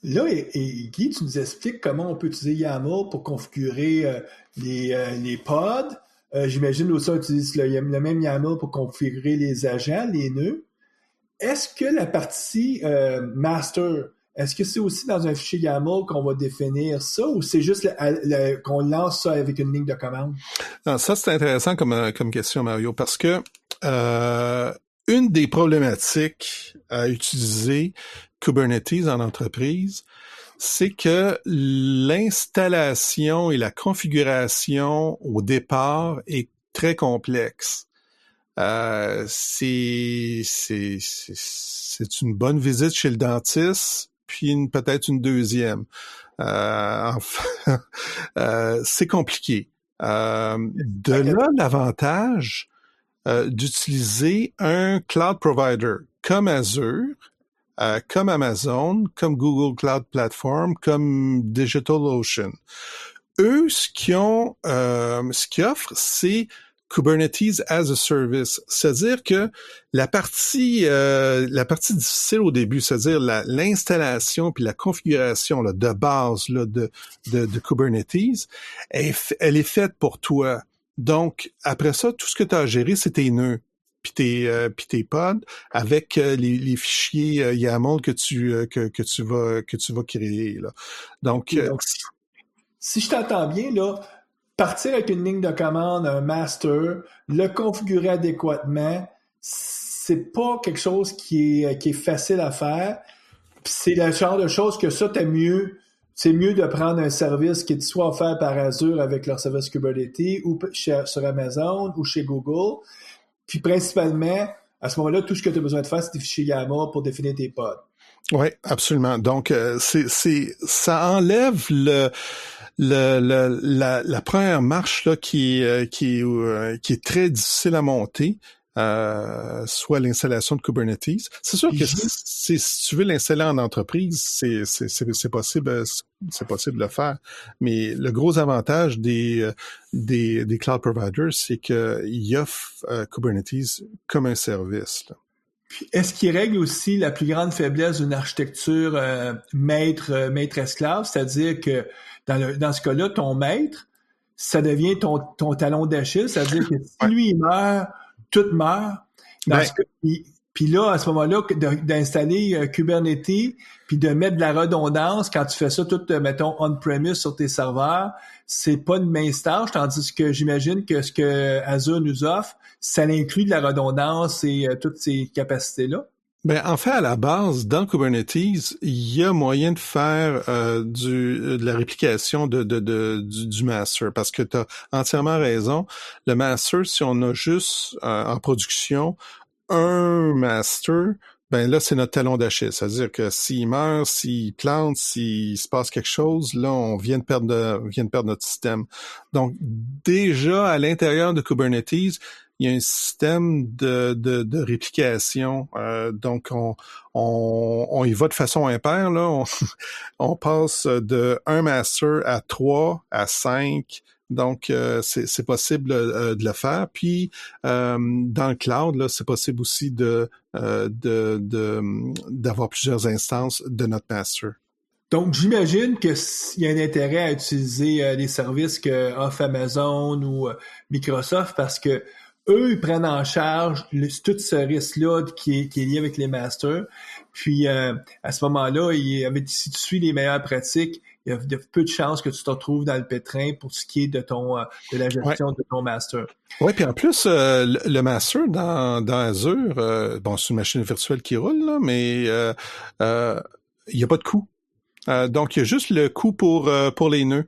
Là, et Guy, tu nous expliques comment on peut utiliser YAML pour configurer les pods. J'imagine aussi on utilise le même YAML pour configurer les agents, les nœuds. Est-ce que la partie master, est-ce que c'est aussi dans un fichier YAML qu'on va définir ça ou c'est juste qu'on lance ça avec une ligne de commande? Non, ça, c'est intéressant comme question, Mario, parce que une des problématiques à utiliser Kubernetes en entreprise, c'est que l'installation et la configuration au départ est très complexe. C'est une bonne visite chez le dentiste, puis peut-être une deuxième. C'est compliqué. De là, l'avantage d'utiliser un cloud provider comme Azure, comme Amazon, comme Google Cloud Platform, comme DigitalOcean. Eux, ce qu'ils offrent, c'est Kubernetes as a Service. C'est-à-dire que la partie difficile au début, c'est-à-dire l'installation puis la configuration là, de base là, de Kubernetes, elle est faite pour toi. Donc, après ça, tout ce que tu as à gérer, c'est tes nœuds. Puis tes pods avec les fichiers YAML que tu vas créer là. Donc si je t'entends bien là, partir avec une ligne de commande, un master, le configurer adéquatement, c'est pas quelque chose qui est facile à faire. Puis c'est le genre de choses que ça, c'est mieux de prendre un service qui est soit offert par Azure avec leur service Kubernetes ou sur Amazon ou chez Google. Puis principalement, à ce moment-là, tout ce que tu as besoin de faire, c'est des fichiers YAML pour définir tes pods. Oui, absolument. Donc, ça enlève la première marche là qui est très difficile à monter. Soit l'installation de Kubernetes. C'est sûr que si tu veux l'installer en entreprise, c'est possible de le faire. Mais le gros avantage des cloud providers, c'est qu'ils offrent Kubernetes comme un service, là. Puis, est-ce qu'il règle aussi la plus grande faiblesse d'une architecture maître-esclave? C'est-à-dire que dans ce cas-là, ton maître, ça devient ton talon d'Achille. C'est-à-dire que si lui, il meurt, tout meurt. Puis là, à ce moment-là, d'installer Kubernetes, puis de mettre de la redondance, quand tu fais ça tout, mettons, on-premise sur tes serveurs, c'est pas une mince tâche, tandis que j'imagine que ce que Azure nous offre, ça inclut de la redondance et toutes ces capacités-là. Ben, en fait, à la base, dans Kubernetes, il y a moyen de faire de la réplication du master, parce que tu as entièrement raison. Le master, si on a juste en production un master, ben là, c'est notre talon d'Achille. C'est-à-dire que s'il meurt, s'il plante, s'il se passe quelque chose, là, on vient de perdre notre système. Donc, déjà, à l'intérieur de Kubernetes, il y a un système de réplication. Donc, on y va de façon impaire, là. On passe de un master à 3, à 5. Donc, c'est possible de le faire. Puis, dans le cloud, là, c'est possible aussi d'avoir plusieurs instances de notre master. Donc, j'imagine qu'il y a un intérêt à utiliser les services que offre Amazon ou Microsoft parce que eux, ils prennent en charge tout ce risque-là qui est lié avec les masters. Puis, à ce moment-là, si tu suis les meilleures pratiques, il y a peu de chances que tu te retrouves dans le pétrin pour ce qui est de la gestion de ton master. Oui, puis en plus, le master dans Azure, c'est une machine virtuelle qui roule, là, mais il n'y a pas de coût. Donc, il y a juste le coût pour les nœuds.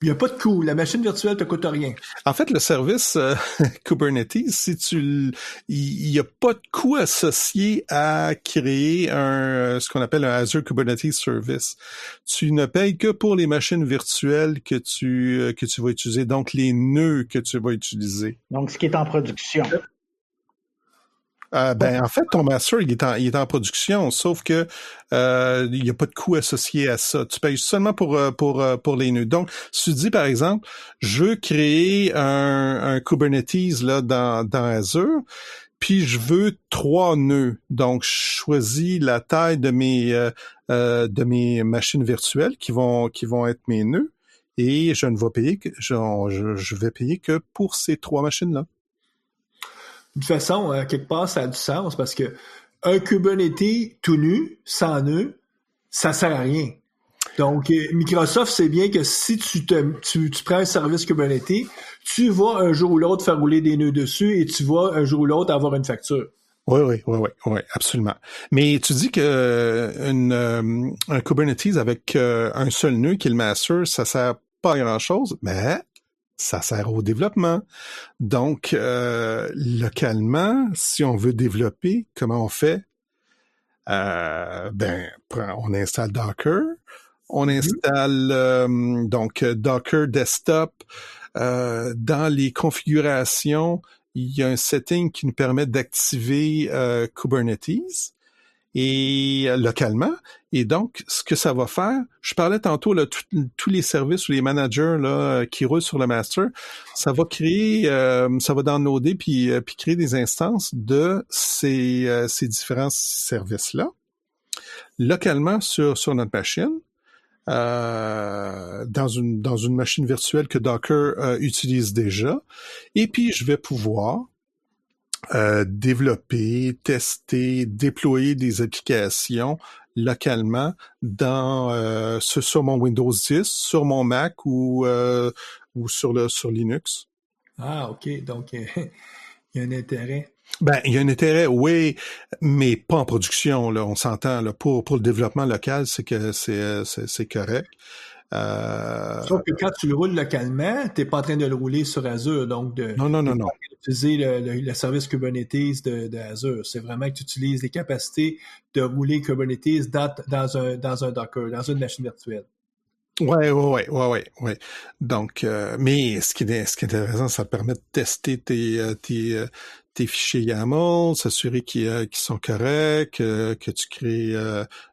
Il n'y a pas de coût. La machine virtuelle ne te coûte rien. En fait, le service Kubernetes, il n'y a pas de coût associé à créer ce qu'on appelle un Azure Kubernetes Service. Tu ne payes que pour les machines virtuelles que tu vas utiliser, donc les nœuds que tu vas utiliser. Donc, ce qui est en production. En fait, ton master, il est en production, sauf que il n'y a pas de coût associé à ça. Tu payes seulement pour les nœuds. Donc, si tu dis, par exemple, je veux créer un Kubernetes là dans Azure, puis je veux 3 nœuds. Donc, je choisis la taille de mes machines virtuelles qui vont être mes nœuds, et je ne vais payer je vais payer que pour ces 3 machines-là. De toute façon, quelque part, ça a du sens parce que un Kubernetes tout nu, sans nœud, ça sert à rien. Donc, Microsoft sait bien que si tu prends un service Kubernetes, tu vas un jour ou l'autre faire rouler des nœuds dessus et tu vas un jour ou l'autre avoir une facture. Oui, absolument. Mais tu dis que un Kubernetes avec un seul nœud qui est le master, ça sert pas à grand-chose, mais ça sert au développement. Donc, localement, si on veut développer, comment on fait? On installe Docker, on installe Docker Desktop. Dans les configurations, il y a un setting qui nous permet d'activer Kubernetes et localement. Et donc, ce que ça va faire, je parlais tantôt là, tous les services ou les managers là qui roulent sur le master, ça va créer, ça va downloader puis créer des instances de ces différents services-là localement sur notre machine. Dans une machine virtuelle que Docker utilise déjà. Et puis, je vais pouvoir développer, tester, déployer des applications localement sur mon Windows 10, sur mon Mac ou sur Linux. Ah, OK. Donc, il y a un intérêt. Ben, il y a un intérêt, oui, mais pas en production, là. On s'entend, là. Pour le développement local, c'est que c'est correct. Sauf que quand tu le roules localement, tu n'es pas en train de le rouler sur Azure, donc t'es Non, non, non, pas non. en train d'utiliser le service Kubernetes de Azure. C'est vraiment que tu utilises les capacités de rouler Kubernetes dans un Docker, dans une machine virtuelle. Ouais. Donc, mais ce qui est intéressant, ça te permet de tester tes fichiers YAML, s'assurer qu'ils sont corrects, que tu crées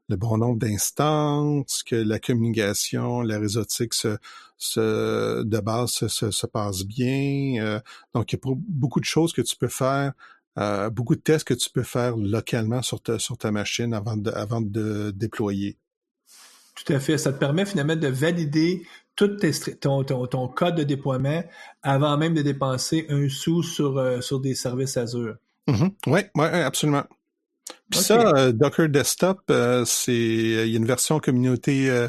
le bon nombre d'instances, que la communication, la réseautique de base se passe bien. Donc, il y a beaucoup de choses que tu peux faire, beaucoup de tests que tu peux faire localement sur ta machine avant de déployer. Tout à fait. Ça te permet finalement de valider tout ton code de déploiement avant même de dépenser un sou sur des services Azure. Ouais, absolument. Puis OK. ça, Docker Desktop, il y a une version communauté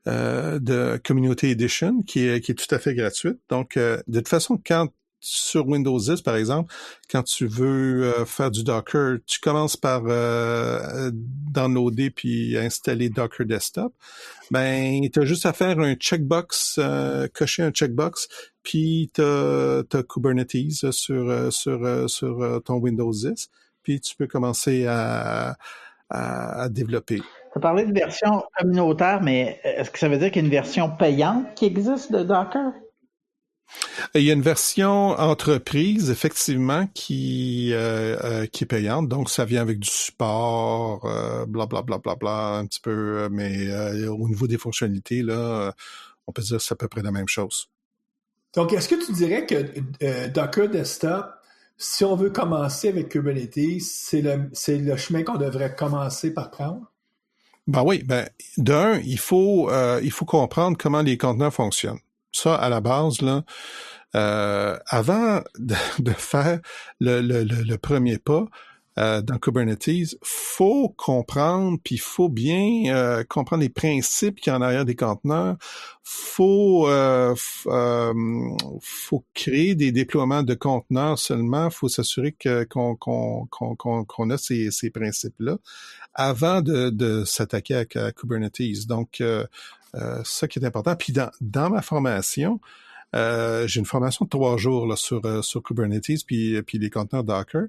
de Community Edition qui est tout à fait gratuite. Donc, de toute façon, sur Windows 10, par exemple, quand tu veux faire du Docker, tu commences par downloader puis installer Docker Desktop. Ben, t'as juste à faire un checkbox, cocher un checkbox, puis t'as Kubernetes sur ton Windows 10, puis tu peux commencer à développer. Tu as parlé de version communautaire, mais est-ce que ça veut dire qu'il y a une version payante qui existe de Docker? Il y a une version entreprise, effectivement, qui est payante. Donc, ça vient avec du support, un petit peu, mais au niveau des fonctionnalités, là, on peut dire que c'est à peu près la même chose. Donc, est-ce que tu dirais que Docker Desktop, si on veut commencer avec Kubernetes, c'est le chemin qu'on devrait commencer par prendre? Ben oui, d'un, il faut comprendre comment les conteneurs fonctionnent. Ça, à la base, là, avant de faire le premier pas dans Kubernetes, faut comprendre, puis il faut bien comprendre les principes qu'il y a en arrière des conteneurs. Faut créer des déploiements de conteneurs seulement. Faut s'assurer qu'on a ces principes-là avant de s'attaquer à Kubernetes. Donc, ça qui est important. Puis dans ma formation, j'ai une formation de 3 jours là, sur Kubernetes puis les conteneurs Docker.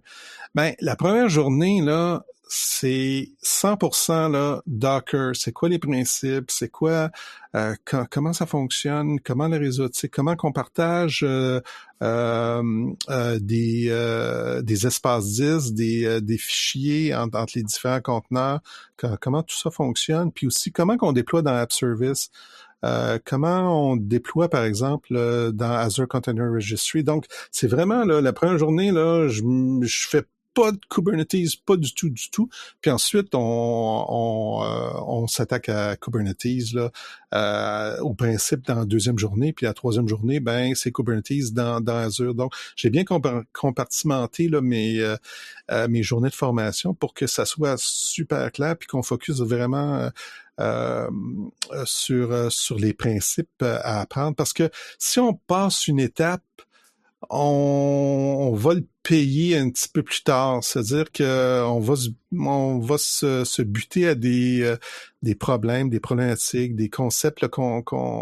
Ben, la première journée, là, c'est 100% là, Docker. C'est quoi les principes? C'est quoi comment ça fonctionne? Comment le réseautique? Comment qu'on partage des espaces disques, des fichiers entre les différents conteneurs? Comment tout ça fonctionne? Puis aussi, comment qu'on déploie dans App Service? Comment on déploie, par exemple, dans Azure Container Registry. Donc, c'est vraiment là, la première journée, là, je fais pas de Kubernetes, pas du tout. Puis ensuite, on s'attaque à Kubernetes là, au principe dans la deuxième journée. Puis la troisième journée, ben c'est Kubernetes dans Azure. Donc, j'ai bien compartimenté là, mes journées de formation pour que ça soit super clair puis qu'on focus vraiment sur les principes à apprendre. Parce que si on passe une étape, on va le payer un petit peu plus tard. C'est-à-dire que on va se buter à des problèmes, des problématiques, des concepts là, qu'on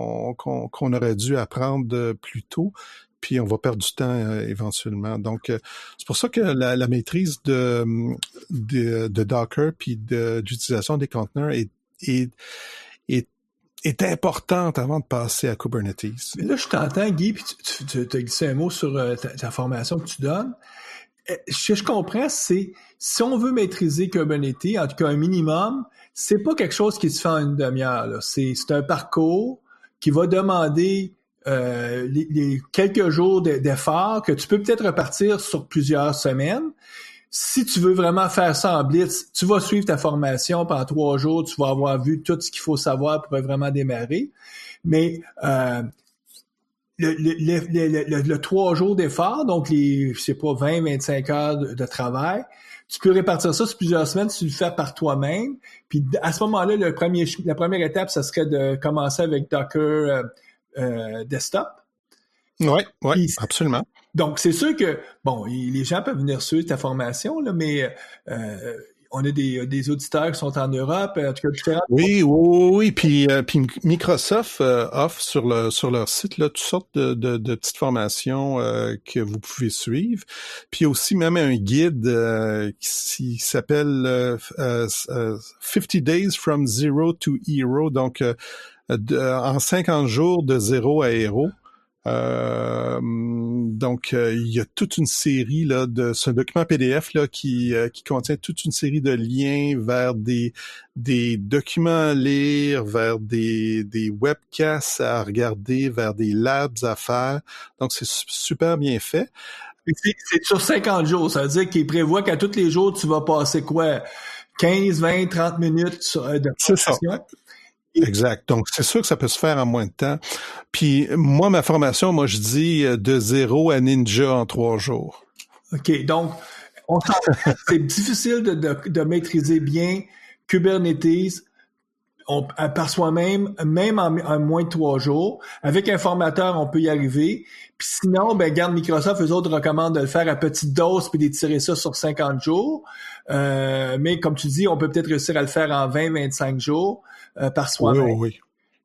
aurait dû apprendre plus tôt. Puis on va perdre du temps éventuellement. Donc, c'est pour ça que la maîtrise de Docker puis d'utilisation des conteneurs est importante avant de passer à Kubernetes. Mais là, je t'entends, Guy, puis tu as glissé un mot sur ta formation que tu donnes. Ce que je comprends, c'est si on veut maîtriser Kubernetes, en tout cas un minimum, c'est pas quelque chose qui se fait en une demi-heure. Là. C'est un parcours qui va demander les quelques jours d'effort que tu peux peut-être repartir sur plusieurs semaines. Si tu veux vraiment faire ça en blitz, tu vas suivre ta formation pendant 3 jours, tu vas avoir vu tout ce qu'il faut savoir pour vraiment démarrer. Mais le 3 jours d'effort, donc les, je sais pas, 20-25 heures de travail, tu peux répartir ça sur plusieurs semaines si tu le fais par toi-même. Puis à ce moment-là, la première étape, ça serait de commencer avec Docker Desktop. Ouais, Puis, absolument. donc, c'est sûr que, bon, les gens peuvent venir suivre ta formation, là, mais on a des auditeurs qui sont en Europe, en tout cas, différents. Oui. Puis Microsoft offre sur leur site là toutes sortes de petites formations que vous pouvez suivre. Puis il y a aussi même un guide qui s'appelle 50 Days from Zero to Hero, donc en 50 jours de zéro à héros. Donc il y a toute une série là c'est un document PDF là qui contient toute une série de liens vers des documents à lire, vers des webcasts à regarder, vers des labs à faire. Donc c'est super bien fait. C'est sur 50 jours, ça veut dire qu'il prévoit qu'à tous les jours tu vas passer quoi, 15, 20, 30 minutes de formation. C'est ça. Exact. Donc, c'est sûr que ça peut se faire en moins de temps. Puis, moi, ma formation, je dis de zéro à ninja en 3 jours. OK. Donc, c'est difficile de maîtriser bien Kubernetes par soi-même, même en moins de 3 jours. Avec un formateur, on peut y arriver. Puis sinon, garde Microsoft, eux autres recommandent de le faire à petite dose puis d'étirer ça sur 50 jours. Mais comme tu dis, on peut peut-être réussir à le faire en 20-25 jours par soi-même. Oui.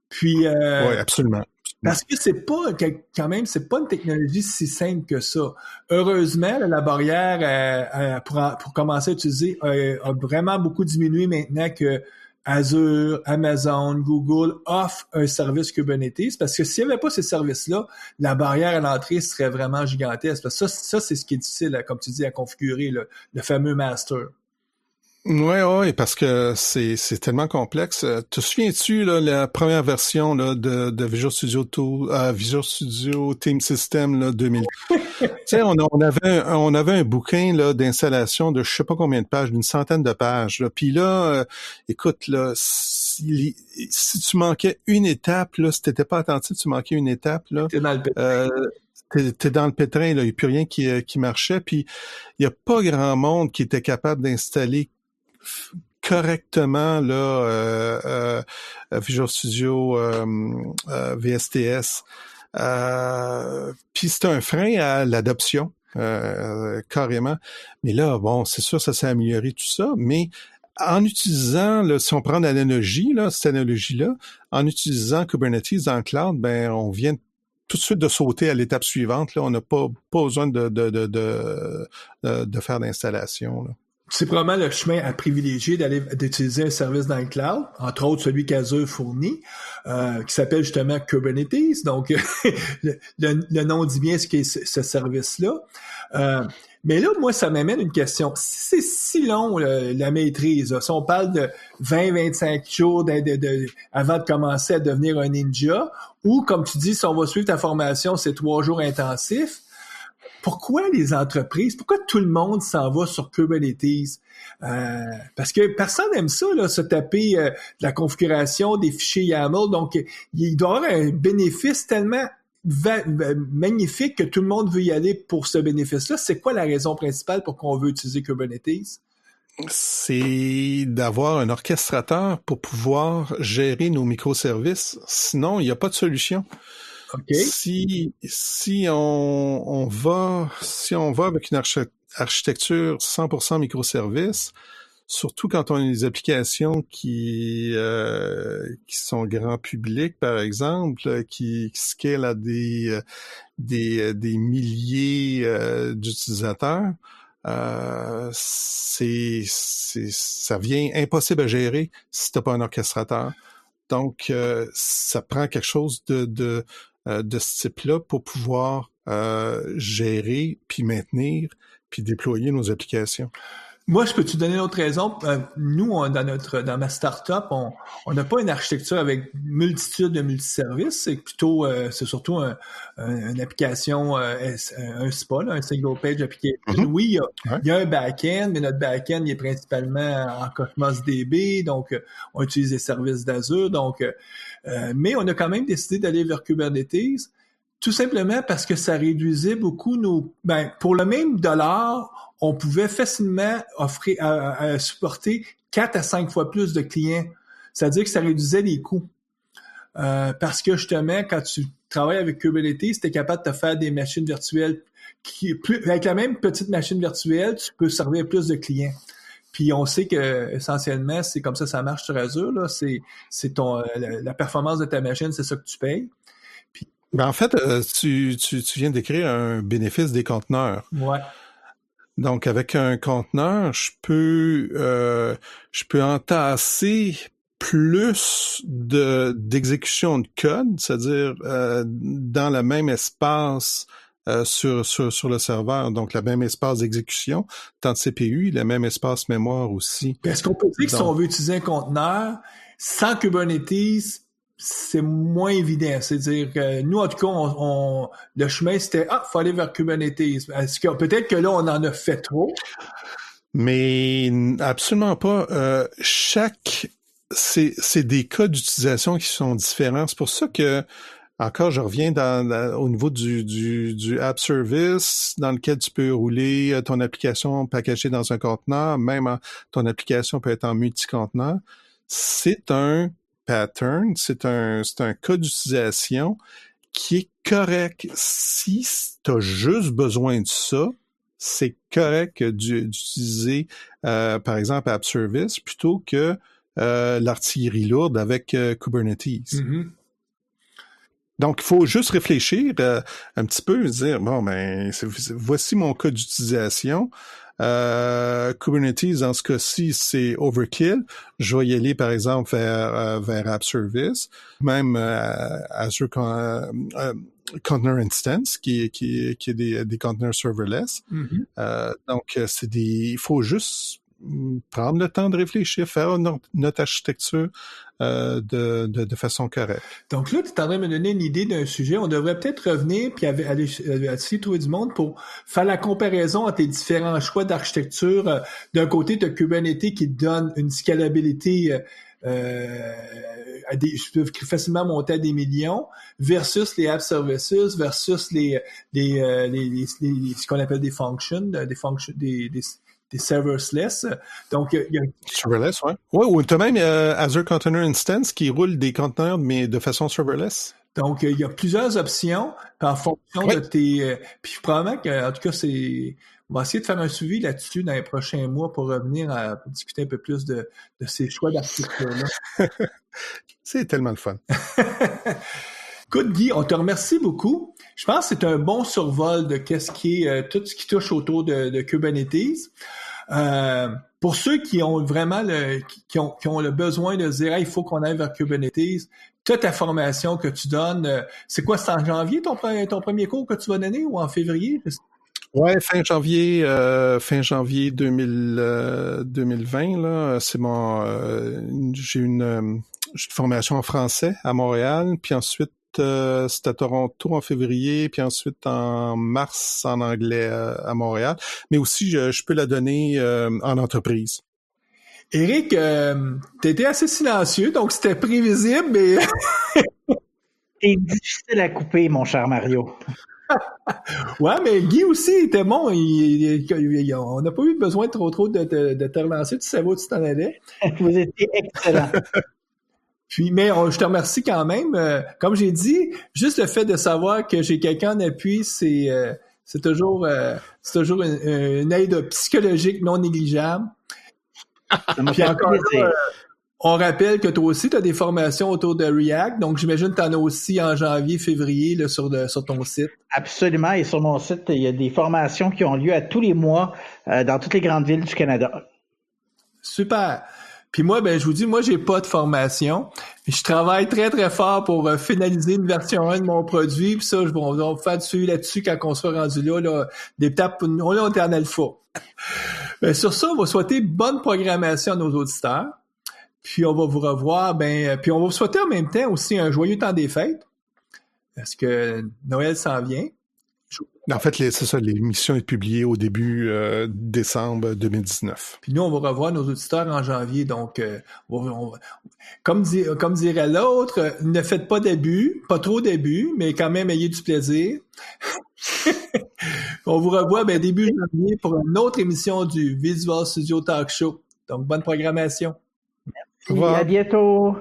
Puis, oui, absolument. Parce que c'est pas une technologie si simple que ça. Heureusement, la barrière pour commencer à utiliser a vraiment beaucoup diminué maintenant que Azure, Amazon, Google offrent un service Kubernetes, parce que s'il n'y avait pas ces services-là, la barrière à l'entrée serait vraiment gigantesque. Parce que ça c'est ce qui est difficile, comme tu dis, à configurer, le fameux master. Oui, parce que c'est tellement complexe. Te souviens-tu là, la première version là, de Visual Studio Visual Studio Team System là, 2000. Tu sais, on avait un bouquin là d'installation de je sais pas combien de pages, d'une centaine de pages. Là. Puis là, écoute là, si tu manquais une étape là, si t'étais pas attentif, tu manquais une étape là. T'es dans le pétrin. T'es dans le pétrin là, il n'y a plus rien qui marchait. Puis il y a pas grand monde qui était capable d'installer correctement là Visual Studio VSTS. Puis c'est un frein à l'adoption carrément. Mais là, bon, c'est sûr ça s'est amélioré tout ça, mais en utilisant, là, si on prend l'analogie, là, cette analogie-là, en utilisant Kubernetes dans le cloud, on vient tout de suite de sauter à l'étape suivante. Là, on n'a pas besoin de faire d'installation. Là. C'est probablement le chemin à privilégier d'utiliser un service dans le cloud, entre autres celui qu'Azure fournit, qui s'appelle justement Kubernetes. Donc, le nom dit bien ce qu'est ce service-là. Mais là, moi, ça m'amène une question. Si c'est si long, la maîtrise, là, si on parle de 20-25 jours avant de commencer à devenir un ninja, ou comme tu dis, si on va suivre ta formation, c'est 3 jours intensifs, pourquoi les entreprises, pourquoi tout le monde s'en va sur Kubernetes? Parce que personne n'aime ça, là, se taper de la configuration des fichiers YAML. Donc, il doit y avoir un bénéfice tellement magnifique que tout le monde veut y aller pour ce bénéfice-là. C'est quoi la raison principale pour qu'on veut utiliser Kubernetes? C'est d'avoir un orchestrateur pour pouvoir gérer nos microservices. Sinon, il n'y a pas de solution. Okay. Si on va avec une architecture 100% microservice, surtout quand on a des applications qui sont grand public, par exemple, qui scalent à des milliers d'utilisateurs, ça devient impossible à gérer si t'as pas un orchestrateur. Donc, ça prend quelque chose de ce type-là pour pouvoir gérer, puis maintenir, puis déployer nos applications. Moi, je peux te donner une autre raison. Nous, dans ma startup, on n'a pas une architecture avec multitude de multiservices. C'est plutôt, c'est surtout une application, un SPA, là, un single page application. Mm-hmm. Oui, il y a un back-end, mais notre back-end il est principalement en Cosmos DB, donc on utilise les services d'Azure. Donc, mais on a quand même décidé d'aller vers Kubernetes. Tout simplement parce que ça réduisait beaucoup pour le même dollar, on pouvait facilement offrir à supporter 4 à 5 fois plus de clients. C'est-à-dire que ça réduisait les coûts. Parce que justement, quand tu travailles avec Kubernetes, tu es capable de te faire des machines virtuelles avec la même petite machine virtuelle, tu peux servir plus de clients. Puis on sait que essentiellement, c'est comme ça marche sur Azure, là. C'est la performance de ta machine, c'est ça que tu payes. Puis, en fait, tu viens d'écrire un bénéfice des conteneurs. Ouais. Donc, avec un conteneur, je peux entasser plus d'exécution de code, c'est-à-dire dans le même espace sur le serveur, donc le même espace d'exécution, tant de CPU, le même espace mémoire aussi. Est-ce qu'on peut dire que si on veut utiliser un conteneur sans Kubernetes, c'est moins évident. C'est-à-dire que nous, en tout cas, le chemin, c'était faut aller vers Kubernetes. Est-ce que peut-être que là, on en a fait trop? Mais absolument pas. C'est des cas d'utilisation qui sont différents. C'est pour ça que encore, je reviens au niveau du app service dans lequel tu peux rouler ton application packagée dans un conteneur, même ton application peut être en multi-conteneur. C'est un pattern, c'est un cas d'utilisation qui est correct. Si tu as juste besoin de ça, c'est correct d'utiliser, par exemple, App Service plutôt que l'artillerie lourde avec Kubernetes. Mm-hmm. Donc, il faut juste réfléchir un petit peu, dire, bon, ben, voici mon cas d'utilisation. Kubernetes, dans ce cas-ci, c'est overkill. Je vais y aller, par exemple, vers App Service, même Azure Container Instance, qui est des conteneurs serverless. Mm-hmm. Donc, il faut juste prendre le temps de réfléchir, faire notre architecture de façon correcte. Donc là, tu es en train de me donner une idée d'un sujet. On devrait peut-être revenir puis aller essayer de trouver du monde pour faire la comparaison entre les différents choix d'architecture. D'un côté, tu as Kubernetes qui te donne une scalabilité je peux facilement monter à des millions, versus les app services, versus ce qu'on appelle des functions, des serverless. Donc, il y a... Serverless, ouais. Ouais, ou tu as même Azure Container Instance qui roule des conteneurs, mais de façon serverless. Donc, il y a plusieurs options en fonction de tes... puis probablement que, en tout cas, on va essayer de faire un suivi là-dessus dans les prochains mois pour revenir à discuter un peu plus de ces choix d'architecture-là. C'est tellement le fun. Écoute, Guy, on te remercie beaucoup. Je pense que c'est un bon survol de qu'est-ce qui est tout ce qui touche autour de Kubernetes. Pour ceux qui ont vraiment qui ont le besoin de dire il faut qu'on aille vers Kubernetes, toute ta formation que tu donnes, c'est quoi, c'est en janvier ton premier cours que tu vas donner ou en février? Ouais, fin janvier 2020 là, c'est j'ai une formation en français à Montréal, puis ensuite c'est à Toronto en février, puis ensuite en mars en anglais à Montréal. Mais aussi, je peux la donner en entreprise. Éric, t'étais assez silencieux, donc c'était prévisible, mais... C'est difficile à couper, mon cher Mario. Ouais, mais Guy aussi était bon. On n'a pas eu besoin trop de te relancer. Tu savais où tu t'en allais. Vous étiez excellent. Puis, mais je te remercie quand même. Comme j'ai dit, juste le fait de savoir que j'ai quelqu'un en appui, c'est toujours une aide psychologique non négligeable. Puis encore là, on rappelle que toi aussi, tu as des formations autour de React, donc j'imagine que tu en as aussi en janvier, février là, sur ton site. Absolument, et sur mon site, il y a des formations qui ont lieu à tous les mois dans toutes les grandes villes du Canada. Super. Puis moi, je vous dis, moi, j'ai pas de formation. Je travaille très, très fort pour finaliser une version 1 de mon produit. Puis ça, on va faire du suivi là-dessus quand on sera rendu là des étapes, on est en alpha. Sur ça, on va souhaiter bonne programmation à nos auditeurs. Puis on va vous revoir, puis on va vous souhaiter en même temps aussi un joyeux temps des fêtes, parce que Noël s'en vient. En fait, c'est ça, l'émission est publiée au début décembre 2019. Puis nous, on va revoir nos auditeurs en janvier, donc comme dirait l'autre, ne faites pas d'abus, pas trop d'abus, mais quand même ayez du plaisir. On vous revoit début janvier pour une autre émission du Visual Studio Talk Show. Donc, bonne programmation. Merci, à bientôt.